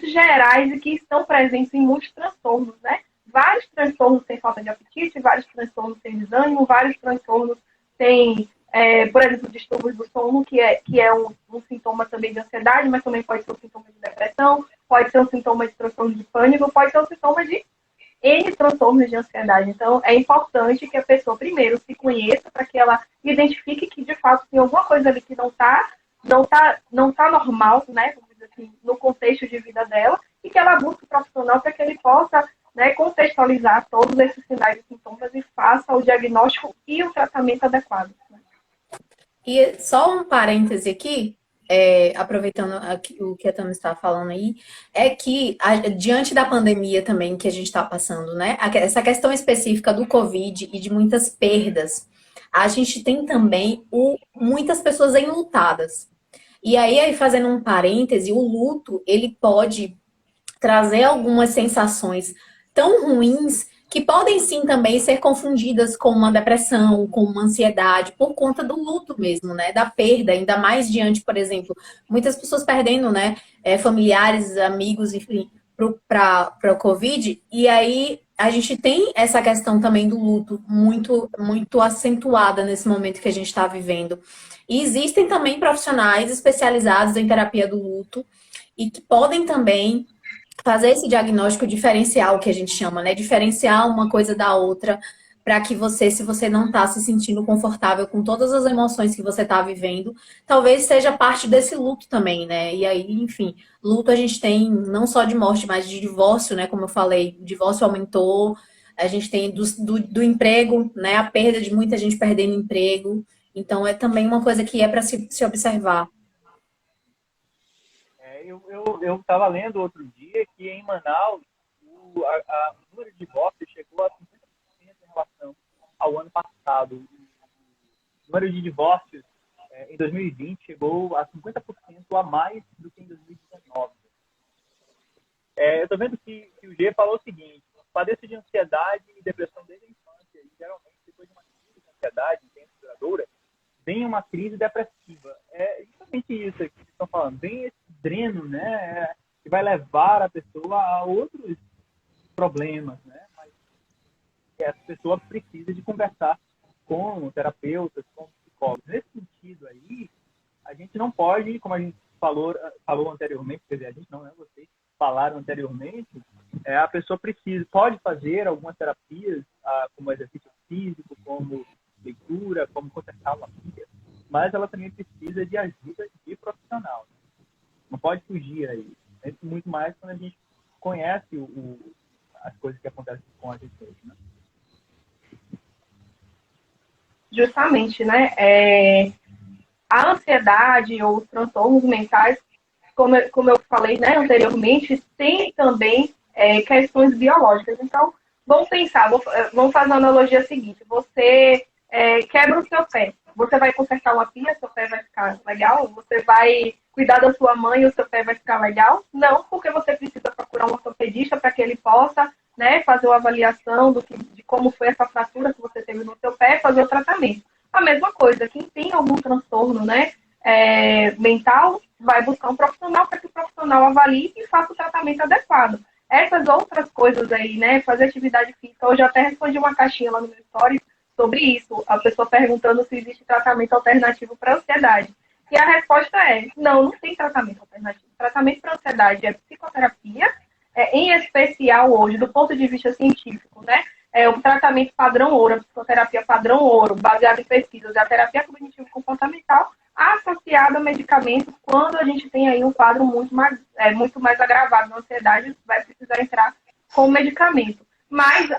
gerais e que estão presentes em muitos transtornos, né? Vários transtornos têm falta de apetite, vários transtornos têm desânimo, vários transtornos têm, por exemplo, distúrbios do sono, que é um sintoma também de ansiedade, mas também pode ser um sintoma de depressão, pode ser um sintoma de transtorno de pânico, pode ser um sintoma de N transtornos de ansiedade. Então, é importante que a pessoa, primeiro, se conheça para que ela identifique que, de fato, tem alguma coisa ali que não tá normal, né, vamos dizer assim, no contexto de vida dela, e que ela busque o profissional para que ele possa, né, contextualizar todos esses sinais e sintomas e faça o diagnóstico e o tratamento adequado. E só um parêntese aqui, aproveitando o que a Tami está falando aí, é que diante da pandemia também que a gente está passando, né? Essa questão específica do Covid e de muitas perdas, a gente tem também muitas pessoas enlutadas. E aí, fazendo um parêntese, o luto, ele pode trazer algumas sensações tão ruins que podem sim também ser confundidas com uma depressão, com uma ansiedade, por conta do luto mesmo, né? Da perda, ainda mais diante, por exemplo, muitas pessoas perdendo, né? Familiares, amigos, enfim, para o Covid. E aí a gente tem essa questão também do luto muito, muito acentuada nesse momento que a gente está vivendo. E existem também profissionais especializados em terapia do luto e que podem também fazer esse diagnóstico diferencial que a gente chama, né? Diferenciar uma coisa da outra para que você, se você não está se sentindo confortável com todas as emoções que você está vivendo, talvez seja parte desse luto também, né? E aí, enfim, luto a gente tem não só de morte, mas de divórcio, né? Como eu falei, o divórcio aumentou, a gente tem do emprego, né? A perda de muita gente perdendo emprego. Então, é também uma coisa que é para se observar. Eu estava lendo outro dia que em Manaus o número de divórcios chegou a 50% em relação ao ano passado. O número de divórcios em 2020 chegou a 50% a mais do que em 2019. Eu estou vendo que o G falou o seguinte: padeço de ansiedade e depressão desde a infância, e geralmente depois de uma crise de ansiedade intensa e duradoura, vem uma crise depressiva. É justamente isso que vocês estão falando, vem esse dreno, né, que vai levar a pessoa a outros problemas, né, mas essa pessoa precisa de conversar com terapeutas, com psicólogos. Nesse sentido aí, a gente não pode, como a gente falou anteriormente, quer dizer, a gente não, né, vocês falaram anteriormente, a pessoa pode fazer algumas terapias, como exercício físico, como leitura, como consertar uma filha, mas ela também precisa de ajuda de profissional. Não pode fugir aí. É muito mais quando a gente conhece as coisas que acontecem com a gente hoje, né? Justamente, né? A ansiedade ou os transtornos mentais, como eu falei, né, anteriormente, tem também questões biológicas. Então, vamos pensar, vamos fazer a analogia seguinte: você quebra o seu pé, você vai consertar uma pia, seu pé vai ficar legal? Você vai cuidar da sua mãe e o seu pé vai ficar legal? Não, porque você precisa procurar um ortopedista para que ele possa, né, fazer uma avaliação de como foi essa fratura que você teve no seu pé, fazer o tratamento. A mesma coisa, quem tem algum transtorno, né, mental, vai buscar um profissional para que o profissional avalie e faça o tratamento adequado. Essas outras coisas aí, né, fazer atividade física, hoje eu até respondi uma caixinha lá no meu story sobre isso, a pessoa perguntando se existe tratamento alternativo para ansiedade. E a resposta é: não tem tratamento alternativo. O tratamento para ansiedade é psicoterapia, em especial hoje, do ponto de vista científico, né? É o tratamento padrão ouro, a psicoterapia padrão ouro, baseado em pesquisas, a terapia cognitivo-comportamental, associada a medicamentos, quando a gente tem aí um quadro muito mais agravado na ansiedade, vai precisar entrar com medicamento. Mas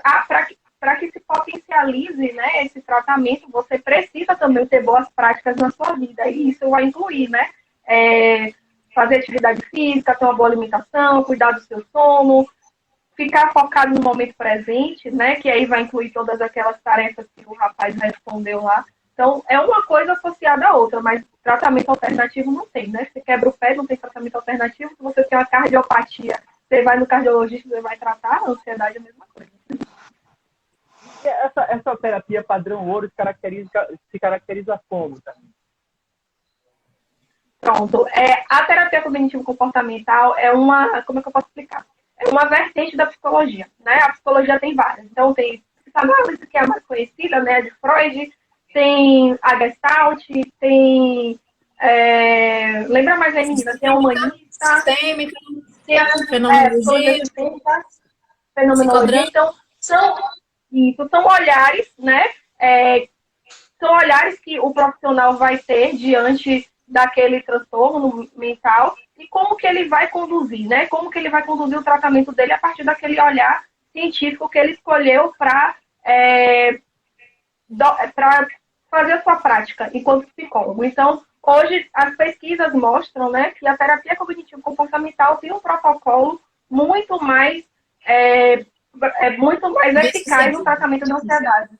para que se potencialize, né, esse tratamento, você precisa também ter boas práticas na sua vida. E isso vai incluir, né, fazer atividade física, ter uma boa alimentação, cuidar do seu sono, ficar focado no momento presente, né? Que aí vai incluir todas aquelas tarefas que o rapaz respondeu lá. Então, é uma coisa associada à outra, mas tratamento alternativo não tem, né? Você quebra o pé, não tem tratamento alternativo. Se você tem uma cardiopatia, você vai no cardiologista, você vai tratar. A ansiedade é a mesma coisa. Essa terapia padrão ouro se caracteriza como, tá? Pronto. A terapia cognitivo-comportamental é uma, como é que eu posso explicar? É uma vertente da psicologia, né? A psicologia tem várias. Então, tem psicanálise, que é a mais conhecida, né? De Freud, tem a Gestalt, tem... lembra mais aí, menina? Tem a humanista, Sistêmica, tem a psicologia fenomenologia, sistêmica, fenomenologia. psicodrama. Então, são olhares, né? São olhares que o profissional vai ter diante daquele transtorno mental e como que ele vai conduzir, né? Como que ele vai conduzir o tratamento dele a partir daquele olhar científico que ele escolheu para fazer a sua prática enquanto psicólogo. Então, hoje, as pesquisas mostram, né, que a terapia cognitivo-comportamental tem um protocolo muito mais eficaz no tratamento da ansiedade.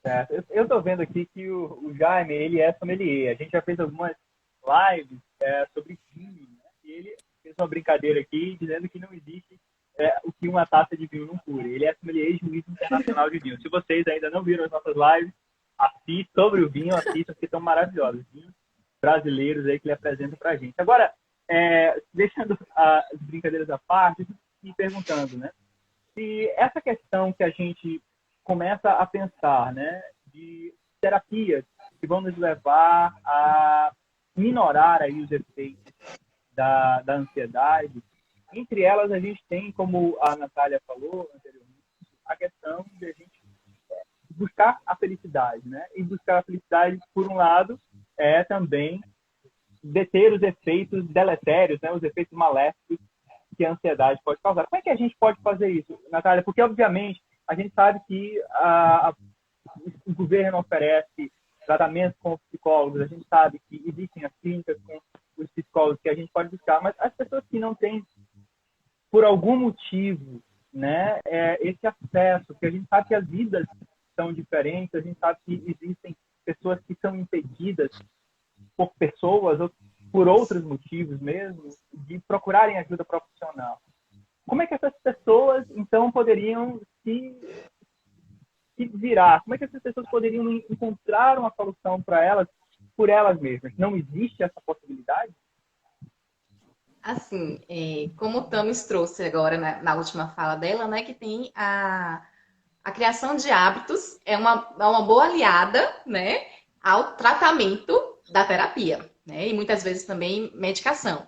Certo. Eu estou vendo aqui que o Jaime, ele é sommelier. A gente já fez algumas lives sobre vinho, né? E ele fez uma brincadeira aqui dizendo que não existe o que uma taça de vinho não cure. Ele é sommelier e juiz internacional de vinho. Se vocês ainda não viram as nossas lives, assistam sobre o vinho, assistam, porque são maravilhosos. Vinhos brasileiros aí que ele apresenta para a gente. Agora, deixando as brincadeiras à parte, eu fico me perguntando, né? Se essa questão que a gente começa a pensar, né, de terapias que vão nos levar a minorar aí os efeitos da ansiedade. Entre elas, a gente tem, como a Natália falou anteriormente, a questão de a gente buscar a felicidade, né? E buscar a felicidade, por um lado, é também deter os efeitos deletérios, né, os efeitos maléficos que a ansiedade pode causar. Como é que a gente pode fazer isso, Natália? Porque, obviamente, a gente sabe que o governo oferece tratamentos com os psicólogos, a gente sabe que existem as clínicas com os psicólogos que a gente pode buscar, mas as pessoas que não têm, por algum motivo, né, esse acesso, que a gente sabe que as vidas são diferentes, a gente sabe que existem pessoas que são impedidas por pessoas ou por outros motivos mesmo, de procurarem ajuda profissional. Como é que essas pessoas, então, poderiam se virar? Como é que essas pessoas poderiam encontrar uma solução para elas, por elas mesmas? Não existe essa possibilidade? Assim, como o Tamis trouxe agora na última fala dela, né, que tem a criação de hábitos é uma boa aliada, né, ao tratamento da terapia, né, e muitas vezes também medicação.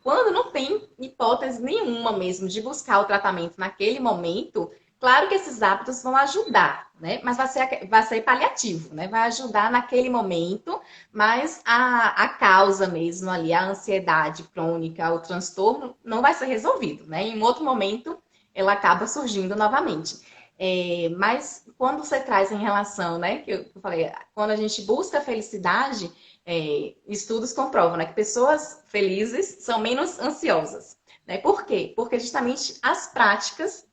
Quando não tem hipótese nenhuma mesmo de buscar o tratamento naquele momento, claro que esses hábitos vão ajudar, né? Mas vai ser paliativo, né? Vai ajudar naquele momento, mas a causa mesmo ali, a ansiedade crônica, o transtorno, não vai ser resolvido, né? Em um outro momento, ela acaba surgindo novamente. Mas quando você traz em relação, né? Que eu falei, quando a gente busca a felicidade, estudos comprovam, né, que pessoas felizes são menos ansiosas. Né? Por quê? Porque justamente as práticas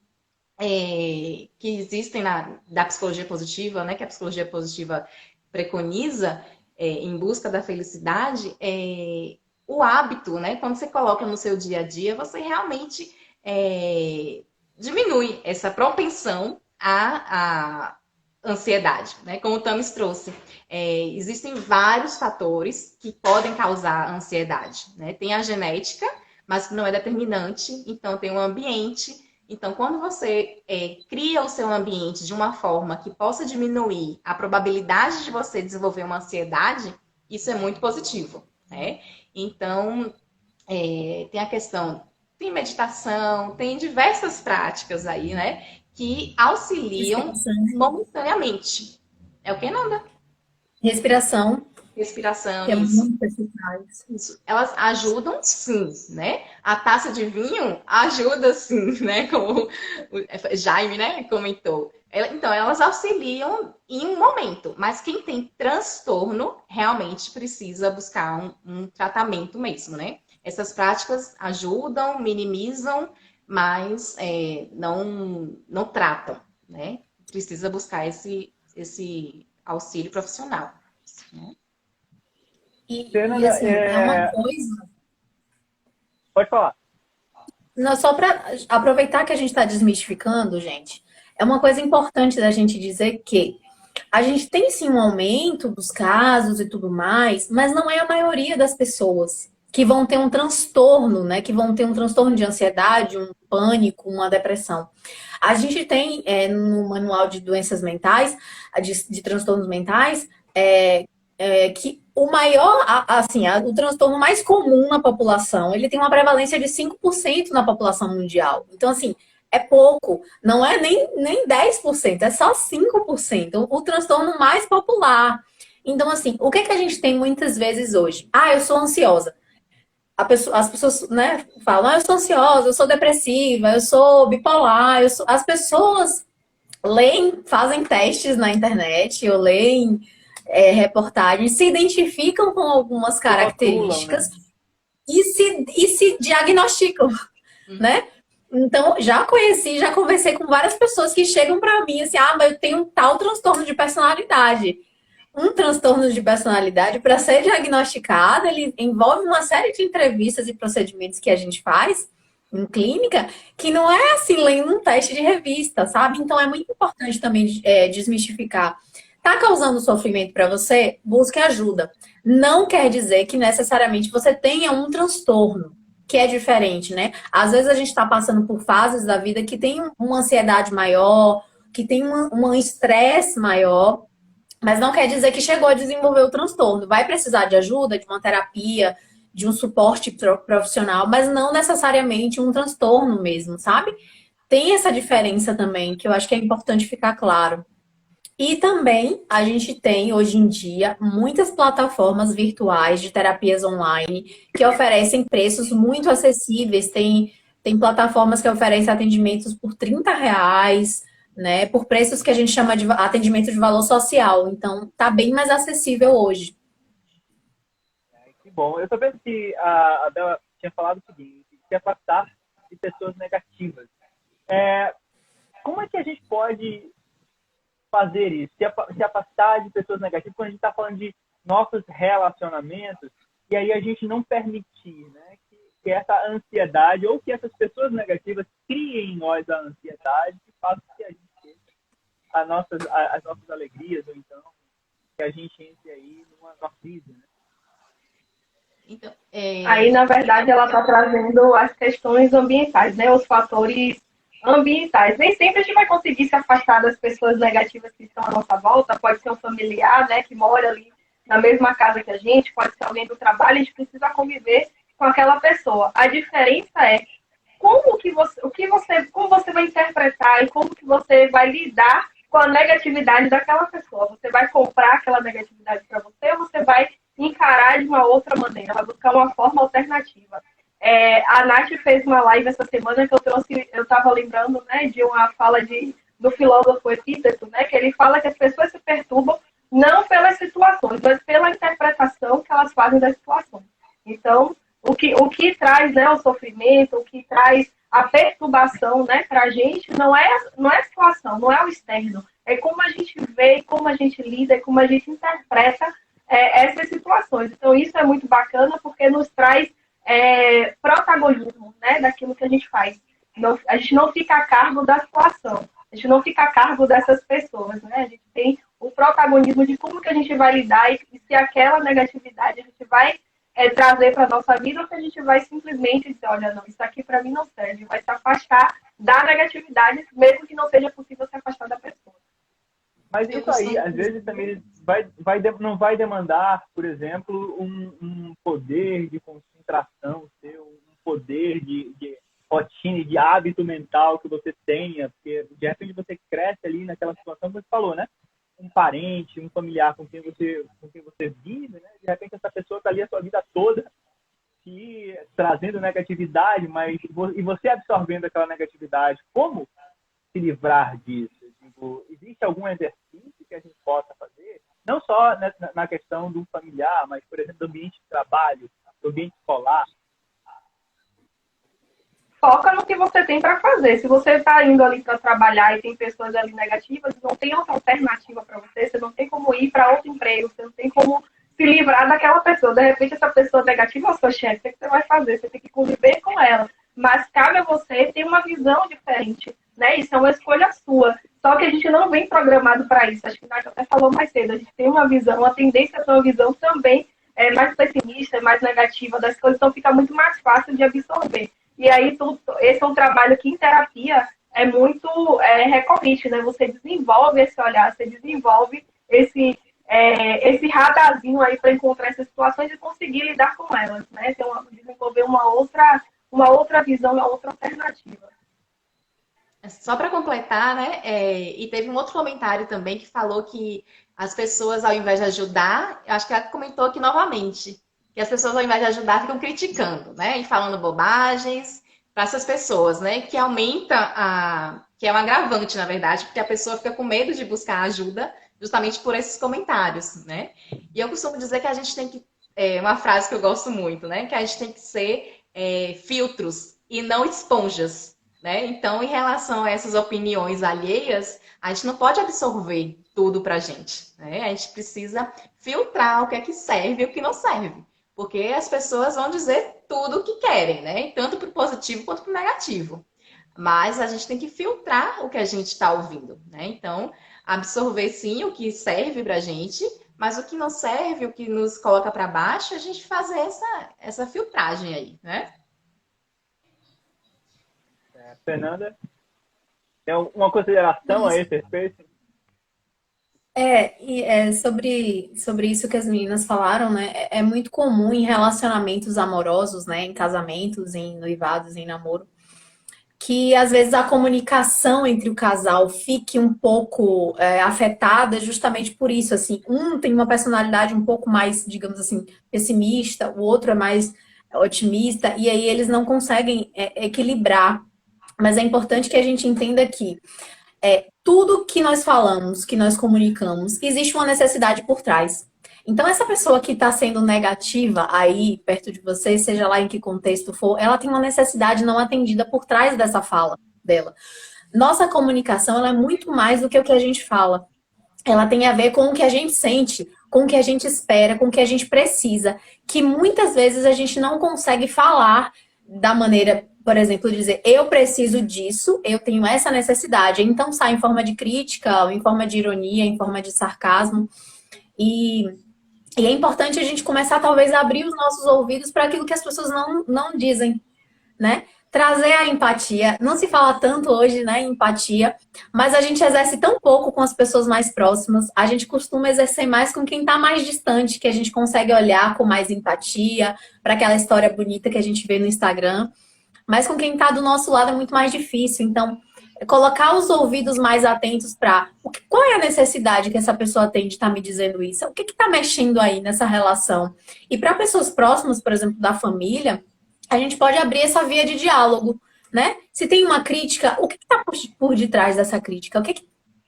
que existem da psicologia positiva, né, que a psicologia positiva preconiza em busca da felicidade, o hábito, né, quando você coloca no seu dia a dia, você realmente diminui essa propensão à ansiedade, né? Como o Tamis trouxe, existem vários fatores que podem causar ansiedade, né? Tem a genética, mas que não é determinante, então tem o ambiente. Então, quando você cria o seu ambiente de uma forma que possa diminuir a probabilidade de você desenvolver uma ansiedade, isso é muito positivo, né? Então, tem a questão, tem meditação, tem diversas práticas aí, né? Que auxiliam momentaneamente. É o que, Nanda? Respiração. Respiração, Que é isso. muito eficaz. Isso. Elas ajudam, sim, né? A taça de vinho ajuda, sim, né? Como o Jaime, né, comentou. Então, elas auxiliam em um momento, mas quem tem transtorno realmente precisa buscar um tratamento mesmo, né? Essas práticas ajudam, minimizam, mas não tratam, né? Precisa buscar esse auxílio profissional, né? E assim, é uma coisa. Pode falar. Não, só para aproveitar que a gente está desmistificando, gente, é uma coisa importante da gente dizer que a gente tem sim um aumento dos casos e tudo mais, mas não é a maioria das pessoas que vão ter um transtorno, né? Que vão ter um transtorno de ansiedade, um pânico, uma depressão. A gente tem no manual de doenças mentais, de transtornos mentais, que o maior, assim, o transtorno mais comum na população, ele tem uma prevalência de 5% na população mundial. Então, assim, é pouco, não é nem 10%, é só 5%, o transtorno mais popular. Então, assim, o que que a gente tem muitas vezes hoje? Ah, eu sou ansiosa. As pessoas, né, falam, ah, eu sou ansiosa, eu sou depressiva, eu sou bipolar, as pessoas leem, fazem testes na internet, ou leem reportagens, se identificam com algumas Se rotulam, né? características e se diagnosticam, né? Então, já conversei com várias pessoas que chegam para mim assim, ah, mas eu tenho um tal transtorno de personalidade. Um transtorno de personalidade, para ser diagnosticado, ele envolve uma série de entrevistas e procedimentos que a gente faz em clínica, que não é assim, lendo um teste de revista, sabe? Então, é muito importante também desmistificar. Tá causando sofrimento para você? Busque ajuda. Não quer dizer que necessariamente você tenha um transtorno, que é diferente, né? Às vezes a gente está passando por fases da vida que tem uma ansiedade maior, que tem um estresse maior, mas não quer dizer que chegou a desenvolver o transtorno. Vai precisar de ajuda, de uma terapia, de um suporte profissional, mas não necessariamente um transtorno mesmo, sabe? Tem essa diferença também, que eu acho que é importante ficar claro. E também a gente tem, hoje em dia, muitas plataformas virtuais de terapias online que oferecem preços muito acessíveis. Tem plataformas que oferecem atendimentos por R$ 30, né? Por preços que a gente chama de atendimento de valor social. Então, tá bem mais acessível hoje. Que bom. Eu tô vendo que a Bela tinha falado o seguinte, se afastar de pessoas negativas. Como é que a gente pode fazer isso? Se afastar de pessoas negativas quando a gente está falando de nossos relacionamentos e aí a gente não permitir, né, que essa ansiedade ou que essas pessoas negativas criem em nós a ansiedade que faça que a gente tenha as nossas alegrias ou então que a gente entre aí numa crise, né? Então, Aí, na verdade, ela está trazendo as questões ambientais, né? Os fatores ambientais. Nem sempre a gente vai conseguir se afastar das pessoas negativas que estão à nossa volta. Pode ser um familiar, né, que mora ali na mesma casa que a gente, pode ser alguém do trabalho, a gente precisa conviver com aquela pessoa. A diferença é como você vai interpretar e como que você vai lidar com a negatividade daquela pessoa. Você vai comprar aquela negatividade para você ou você vai encarar de uma outra maneira, vai buscar uma forma alternativa. A Nath fez uma live essa semana que eu estava lembrando, né, de uma fala do filósofo Epíteto, né, que ele fala que as pessoas se perturbam não pelas situações, mas pela interpretação que elas fazem das situações. Então, o que traz, né, o sofrimento, o que traz a perturbação, né, para a gente não é a situação, não é o externo, é como a gente vê, como a gente lida, como a gente interpreta essas situações. Então, isso é muito bacana porque nos traz protagonismo, né, daquilo que a gente faz. Não, a gente não fica a cargo da situação, a gente não fica a cargo dessas pessoas, né? A gente tem o protagonismo de como que a gente vai lidar e se aquela negatividade a gente vai trazer para a nossa vida ou se a gente vai simplesmente dizer, olha, não, isso aqui para mim não serve, vai se afastar da negatividade, mesmo que não seja possível se afastar da pessoa. Mas isso aí, às vezes, também não vai demandar, por exemplo, um poder de concentração seu, um poder de rotina e de hábito mental que você tenha, porque de repente você cresce ali naquela situação que você falou, né? Um parente, um familiar com quem você vive, né? De repente essa pessoa está ali a sua vida toda trazendo negatividade, e você absorvendo aquela negatividade. Como se livrar disso? Tipo, existe algum exercício que a gente possa fazer? Não só na questão do familiar, mas, por exemplo, do ambiente de trabalho, do ambiente escolar, foca no que você tem para fazer. Se você está indo ali para trabalhar e tem pessoas ali negativas, não tem outra alternativa para você, você não tem como ir para outro emprego, você não tem como se livrar daquela pessoa. De repente, essa pessoa negativa é o seu chefe, o que você vai fazer? Você tem que conviver com ela. Mas cabe a você ter uma visão diferente, né? Isso é uma escolha sua. Só que a gente não vem programado para isso. Acho que o Nath até falou mais cedo. A gente tem uma visão, uma tendência a ter uma visão também mais pessimista, mais negativa das coisas, então fica muito mais fácil de absorver. E aí, esse é um trabalho que em terapia é muito recorrente, né? Você desenvolve esse olhar, você desenvolve esse radarzinho aí para encontrar essas situações e conseguir lidar com elas, né? Então, desenvolver uma outra visão, uma outra alternativa. Só para completar, né? E teve um outro comentário também que falou que as pessoas, ao invés de ajudar, eu acho que ela comentou aqui novamente, que as pessoas, ao invés de ajudar, ficam criticando, né? E falando bobagens para essas pessoas, né? Que aumenta que é um agravante, na verdade, porque a pessoa fica com medo de buscar ajuda justamente por esses comentários, né? E eu costumo dizer que a gente tem que, uma frase que eu gosto muito, né? Que a gente tem que ser filtros e não esponjas, né? Então, em relação a essas opiniões alheias, a gente não pode absorver tudo pra gente, né? A gente precisa filtrar o que é que serve e o que não serve. Porque as pessoas vão dizer tudo o que querem, né? Tanto para o positivo quanto para o negativo. Mas a gente tem que filtrar o que a gente está ouvindo, né? Então, absorver sim o que serve pra gente, mas o que não serve, o que nos coloca para baixo, a gente fazer essa filtragem aí, né? Fernanda, tem uma consideração a esse respeito? Sobre isso que as meninas falaram, né? É muito comum em relacionamentos amorosos, né? Em casamentos, em noivados, em namoro, que às vezes a comunicação entre o casal fique um pouco afetada justamente por isso, assim. Um tem uma personalidade um pouco mais, digamos assim, pessimista, o outro é mais otimista, e aí eles não conseguem equilibrar. Mas é importante que a gente entenda que tudo que nós falamos, que nós comunicamos, existe uma necessidade por trás. Então, essa pessoa que está sendo negativa aí, perto de você, seja lá em que contexto for, ela tem uma necessidade não atendida por trás dessa fala dela. Nossa comunicação, ela é muito mais do que o que a gente fala. Ela tem a ver com o que a gente sente, com o que a gente espera, com o que a gente precisa, que muitas vezes a gente não consegue falar da maneira, por exemplo, dizer eu preciso disso, eu tenho essa necessidade. Então sai em forma de crítica, em forma de ironia, em forma de sarcasmo. E é importante a gente começar, talvez, a abrir os nossos ouvidos para aquilo que as pessoas não dizem, né? Trazer a empatia. Não se fala tanto hoje, né, em empatia, mas a gente exerce tão pouco com as pessoas mais próximas. A gente costuma exercer mais com quem está mais distante, que a gente consegue olhar com mais empatia para aquela história bonita que a gente vê no Instagram. Mas com quem está do nosso lado é muito mais difícil. Então, colocar os ouvidos mais atentos para qual é a necessidade que essa pessoa tem de estar me dizendo isso? O que está mexendo aí nessa relação? E para pessoas próximas, por exemplo, da família, a gente pode abrir essa via de diálogo, né? Se tem uma crítica, o que está por detrás dessa crítica?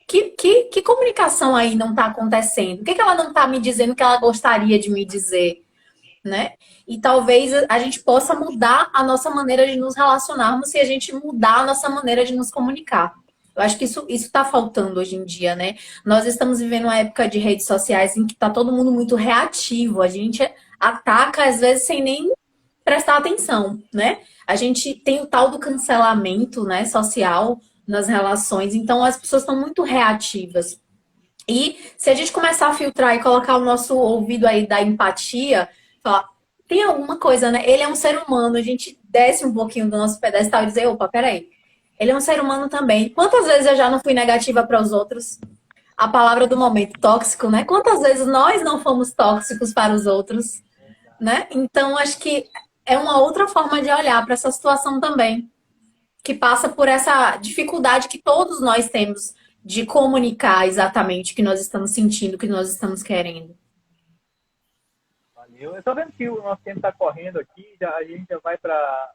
Que comunicação aí não está acontecendo? O que ela não está me dizendo que ela gostaria de me dizer? Né? E talvez a gente possa mudar a nossa maneira de nos relacionarmos se a gente mudar a nossa maneira de nos comunicar. Eu acho que isso está faltando hoje em dia, né? Nós estamos vivendo uma época de redes sociais em que está todo mundo muito reativo. A gente ataca, às vezes, sem nem prestar atenção, né? A gente tem o tal do cancelamento, né, social nas relações. Então, as pessoas estão muito reativas. E se a gente começar a filtrar e colocar o nosso ouvido aí da empatia, falar, tem alguma coisa, né? Ele é um ser humano, a gente desce um pouquinho do nosso pedestal e dizer, opa, peraí, ele é um ser humano também. Quantas vezes eu já não fui negativa para os outros? A palavra do momento, tóxico, né? Quantas vezes nós não fomos tóxicos para os outros, né? Então, acho que é uma outra forma de olhar para essa situação também, que passa por essa dificuldade que todos nós temos de comunicar exatamente o que nós estamos sentindo, o que nós estamos querendo. Valeu. Eu estou vendo que o nosso tempo está correndo aqui, a gente já vai para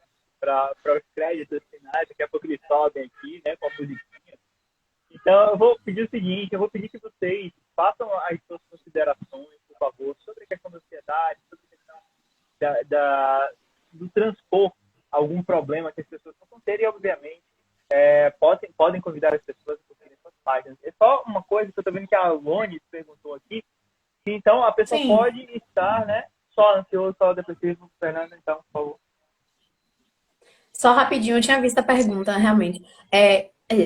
os créditos finais, daqui a pouco eles sobem aqui, né, com a musiquinha. Então, eu vou pedir o seguinte, eu vou pedir que vocês façam as suas considerações, por favor, sobre a questão da ansiedade, sobre a questão do transpor algum problema que as pessoas estão curtirem, obviamente, podem convidar as pessoas a curtirem suas páginas. É só uma coisa que eu estou vendo que a Alone perguntou aqui, que então a pessoa Sim. pode estar, né, só ansioso, só depressivo. Fernanda, então, por favor. Só rapidinho, eu tinha visto a pergunta, realmente.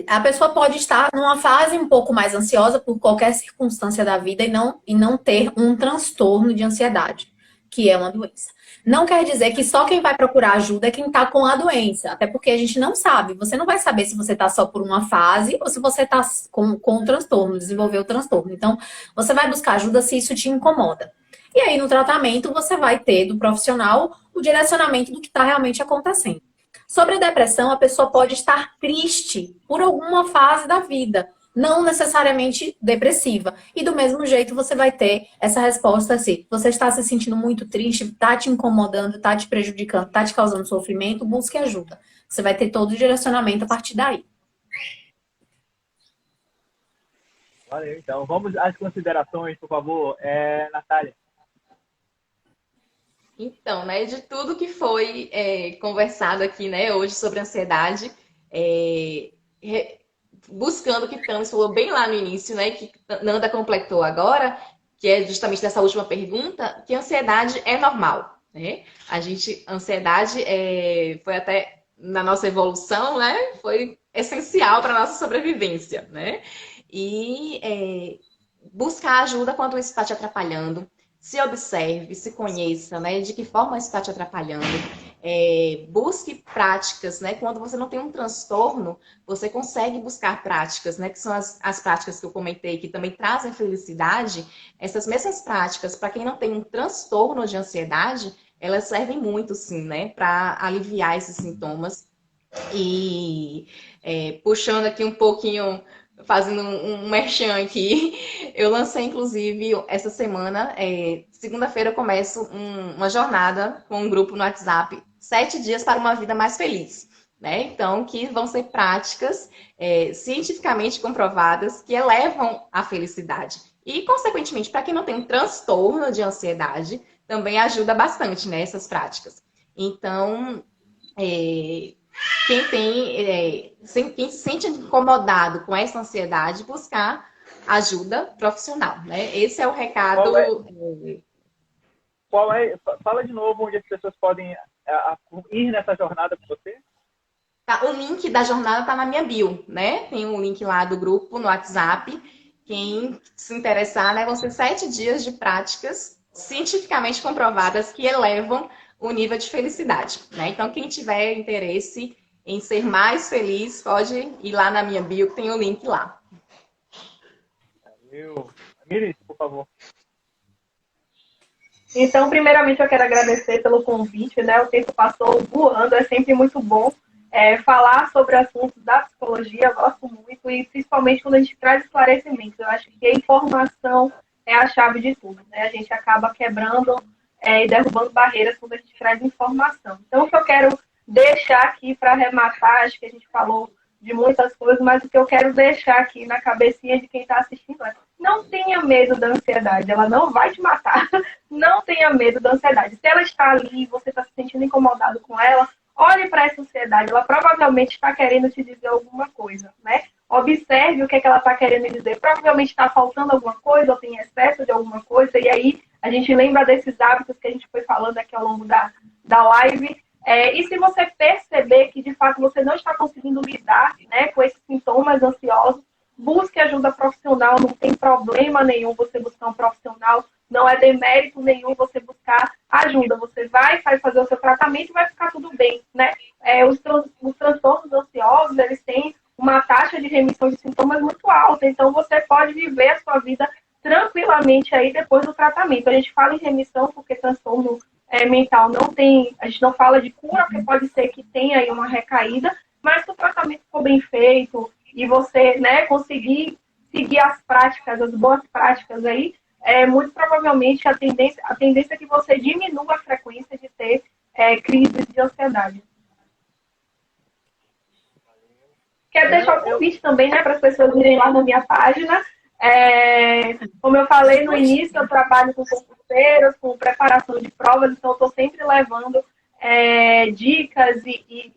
A pessoa pode estar numa fase um pouco mais ansiosa por qualquer circunstância da vida e não ter um transtorno de ansiedade, que é uma doença. Não quer dizer que só quem vai procurar ajuda é quem está com a doença, até porque a gente não sabe. Você não vai saber se você está só por uma fase ou se você está com o transtorno, desenvolveu o transtorno. Então, você vai buscar ajuda se isso te incomoda. E aí, no tratamento, você vai ter do profissional o direcionamento do que está realmente acontecendo. Sobre a depressão, a pessoa pode estar triste por alguma fase da vida, não necessariamente depressiva. E do mesmo jeito você vai ter essa resposta assim: você está se sentindo muito triste, está te incomodando, está te prejudicando, está te causando sofrimento, busque ajuda. Você vai ter todo o direcionamento a partir daí. Valeu, então. Vamos às considerações, por favor. Natália. Então, né, de tudo que foi conversado aqui, né, hoje sobre ansiedade, buscando o que Thames falou bem lá no início, né, que Nanda completou agora, que é justamente dessa última pergunta, que a ansiedade é normal, né? Ansiedade foi até na nossa evolução, né, foi essencial para a nossa sobrevivência, né? E buscar ajuda quando isso está te atrapalhando. Se observe, se conheça, né? De que forma isso está te atrapalhando. Busque práticas, né? Quando você não tem um transtorno, você consegue buscar práticas, né? Que são as práticas que eu comentei, que também trazem felicidade. Essas mesmas práticas, para quem não tem um transtorno de ansiedade, elas servem muito, sim, né? Para aliviar esses sintomas. E puxando aqui um pouquinho, fazendo um merchan aqui, eu lancei, inclusive, essa semana, segunda-feira eu começo uma jornada com um grupo no WhatsApp, 7 dias para uma vida mais feliz, né? Então, que vão ser práticas cientificamente comprovadas que elevam a felicidade. E, consequentemente, para quem não tem um transtorno de ansiedade, também ajuda bastante, né, essas práticas. Então, quem se sente incomodado com essa ansiedade, buscar ajuda profissional, né? Esse é o recado. Fala de novo onde as pessoas podem ir nessa jornada com você. Tá, o link da jornada está na minha bio, né? Tem um link lá do grupo no WhatsApp. Quem se interessar, né? Vão ser 7 dias de práticas cientificamente comprovadas que elevam o nível de felicidade, né? Então, quem tiver interesse em ser mais feliz, pode ir lá na minha bio, que tem o link lá. Miris, por favor. Então, primeiramente, eu quero agradecer pelo convite, né? O tempo passou voando, é sempre muito bom falar sobre assuntos da psicologia, eu gosto muito, e principalmente quando a gente traz esclarecimentos. Eu acho que a informação é a chave de tudo, né? A gente acaba quebrando e derrubando barreiras quando a gente traz informação. Então, o que eu quero deixar aqui para arrematar, acho que a gente falou de muitas coisas, mas o que eu quero deixar aqui na cabecinha de quem está assistindo é: não tenha medo da ansiedade, ela não vai te matar. Não tenha medo da ansiedade. Se ela está ali e você está se sentindo incomodado com ela, olhe para essa ansiedade, ela provavelmente está querendo te dizer alguma coisa, né? Observe o que ela está querendo dizer. Provavelmente está faltando alguma coisa, ou tem excesso de alguma coisa, e aí a gente lembra desses hábitos que a gente foi falando aqui ao longo da live. E se você perceber que, de fato, você não está conseguindo lidar, né, com esses sintomas ansiosos, busque ajuda profissional, não tem problema nenhum você buscar um profissional, não é demérito nenhum você buscar ajuda. Você vai fazer o seu tratamento e vai ficar tudo bem, né? Os transtornos ansiosos, eles têm uma taxa de remissão de sintomas muito alta, então você pode viver a sua vida tranquilamente aí depois do tratamento. A gente fala em remissão porque transtorno mental não tem, a gente não fala de cura, porque pode ser que tenha aí uma recaída, mas se o tratamento for bem feito e você, né, conseguir seguir as práticas, as boas práticas aí, muito provavelmente a tendência é que você diminua a frequência de ter crises de ansiedade. Quero deixar o convite também, né, para as pessoas irem lá na minha página. Como eu falei no início, eu trabalho com concurseiros, com preparação de provas, então eu estou sempre levando dicas e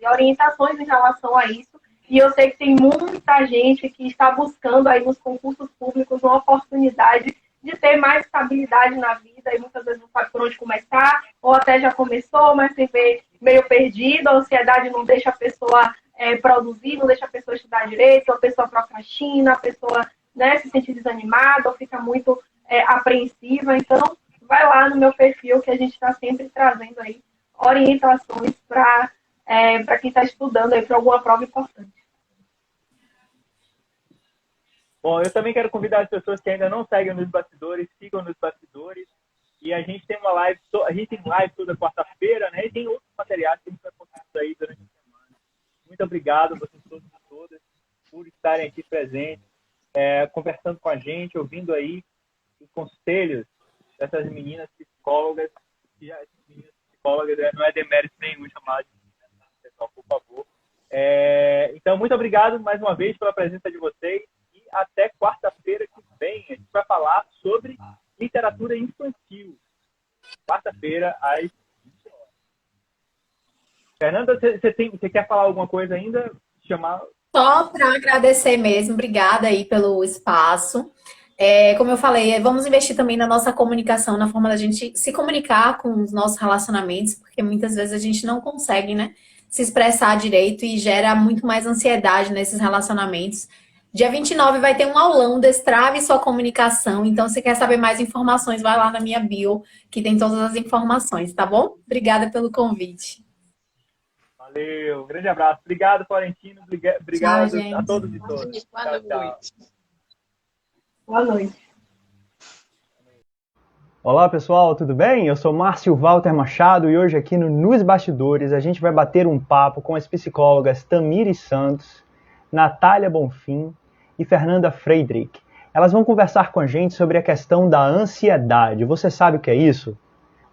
e orientações em relação a isso. E eu sei que tem muita gente que está buscando aí nos concursos públicos uma oportunidade de ter mais estabilidade na vida e muitas vezes não sabe por onde começar, ou até já começou, mas se vê meio perdido, a ansiedade não deixa a pessoa produzir, não deixa a pessoa estudar direito, a pessoa procrastina, a pessoa, né, se sente desanimada ou fica muito apreensiva. Então, vai lá no meu perfil que a gente está sempre trazendo aí orientações para quem está estudando aí para alguma prova importante. Bom, eu também quero convidar as pessoas que ainda não seguem nos bastidores, sigam nos bastidores. E a gente tem uma live, a gente tem live toda quarta-feira, né? E tem outros materiais que a gente vai postar aí durante a semana. Muito obrigado a vocês todos e todas por estarem aqui presentes, conversando com a gente, ouvindo aí os conselhos dessas meninas psicólogas. Essas meninas psicólogas não é demérito nenhum chamar de meninas, pessoal, por favor. Então, muito obrigado mais uma vez pela presença de vocês. Até quarta-feira que vem. A gente vai falar sobre literatura infantil. Quarta-feira, às 20 horas. Fernanda, você quer falar alguma coisa ainda? Só para agradecer mesmo. Obrigada aí pelo espaço. Como eu falei, vamos investir também na nossa comunicação, na forma da gente se comunicar com os nossos relacionamentos, porque muitas vezes a gente não consegue, né, se expressar direito e gera muito mais ansiedade nesses relacionamentos. Dia 29 vai ter um aulão, Destrave Sua Comunicação. Então, se quer saber mais informações, vai lá na minha bio, que tem todas as informações, tá bom? Obrigada pelo convite. Valeu, grande abraço. Obrigado, Florentino. Obrigado tchau, a todos e todas. Boa noite. Boa noite. Olá, pessoal, tudo bem? Eu sou Márcio Walter Machado e hoje aqui no Nos Bastidores a gente vai bater um papo com as psicólogas Tamires Santos, Natália Bonfim e Fernanda Friedrich. Elas vão conversar com a gente sobre a questão da ansiedade. Você sabe o que é isso?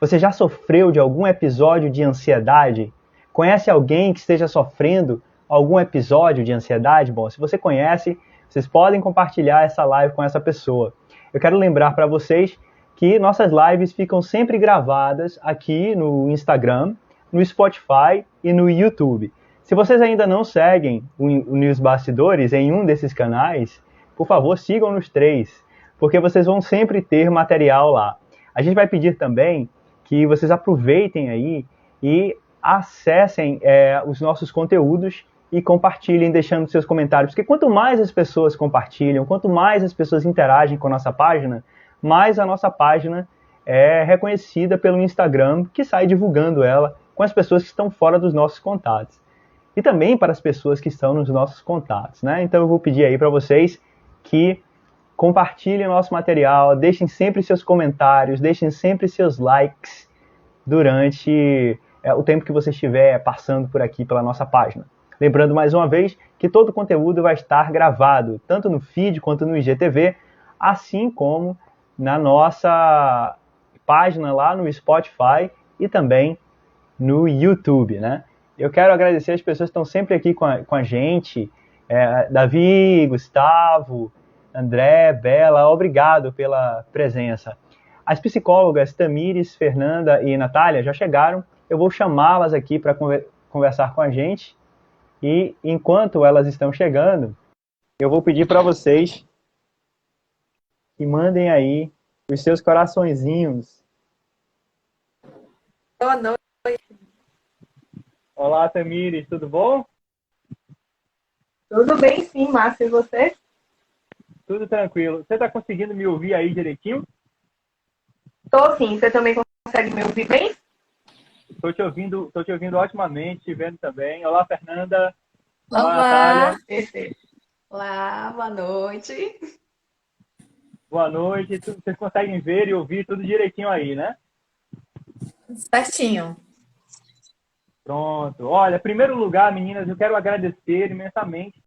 Você já sofreu de algum episódio de ansiedade? Conhece alguém que esteja sofrendo algum episódio de ansiedade? Bom, se você conhece, vocês podem compartilhar essa live com essa pessoa. Eu quero lembrar para vocês que nossas lives ficam sempre gravadas aqui no Instagram, no Spotify e no YouTube. Se vocês ainda não seguem o Nos Bastidores em um desses canais, por favor, sigam nos 3, porque vocês vão sempre ter material lá. A gente vai pedir também que vocês aproveitem aí e acessem os nossos conteúdos e compartilhem deixando seus comentários, porque quanto mais as pessoas compartilham, quanto mais as pessoas interagem com a nossa página, mais a nossa página é reconhecida pelo Instagram, que sai divulgando ela com as pessoas que estão fora dos nossos contatos. E também para as pessoas que estão nos nossos contatos, né? Então eu vou pedir aí para vocês que compartilhem o nosso material, deixem sempre seus comentários, deixem sempre seus likes durante o tempo que você estiver passando por aqui pela nossa página. Lembrando mais uma vez que todo o conteúdo vai estar gravado, tanto no feed quanto no IGTV, assim como na nossa página lá no Spotify e também no YouTube, né? Eu quero agradecer as pessoas que estão sempre aqui com a gente, Davi, Gustavo, André, Bela, obrigado pela presença. As psicólogas Tamires, Fernanda e Natália já chegaram, eu vou chamá-las aqui para conversar com a gente e enquanto elas estão chegando, eu vou pedir para vocês que mandem aí os seus coraçõezinhos. Boa noite. Olá, Tamires, tudo bom? Tudo bem, sim, Márcio. E você? Tudo tranquilo. Você está conseguindo me ouvir aí direitinho? Tô sim. Você também consegue me ouvir bem? Estou te ouvindo otimamente, te vendo também. Olá, Fernanda. Olá. Olá, Natália. Perfeito. Olá, boa noite. Boa noite. Vocês conseguem ver e ouvir tudo direitinho aí, né? Certinho. Pronto. Olha, em primeiro lugar, meninas, eu quero agradecer imensamente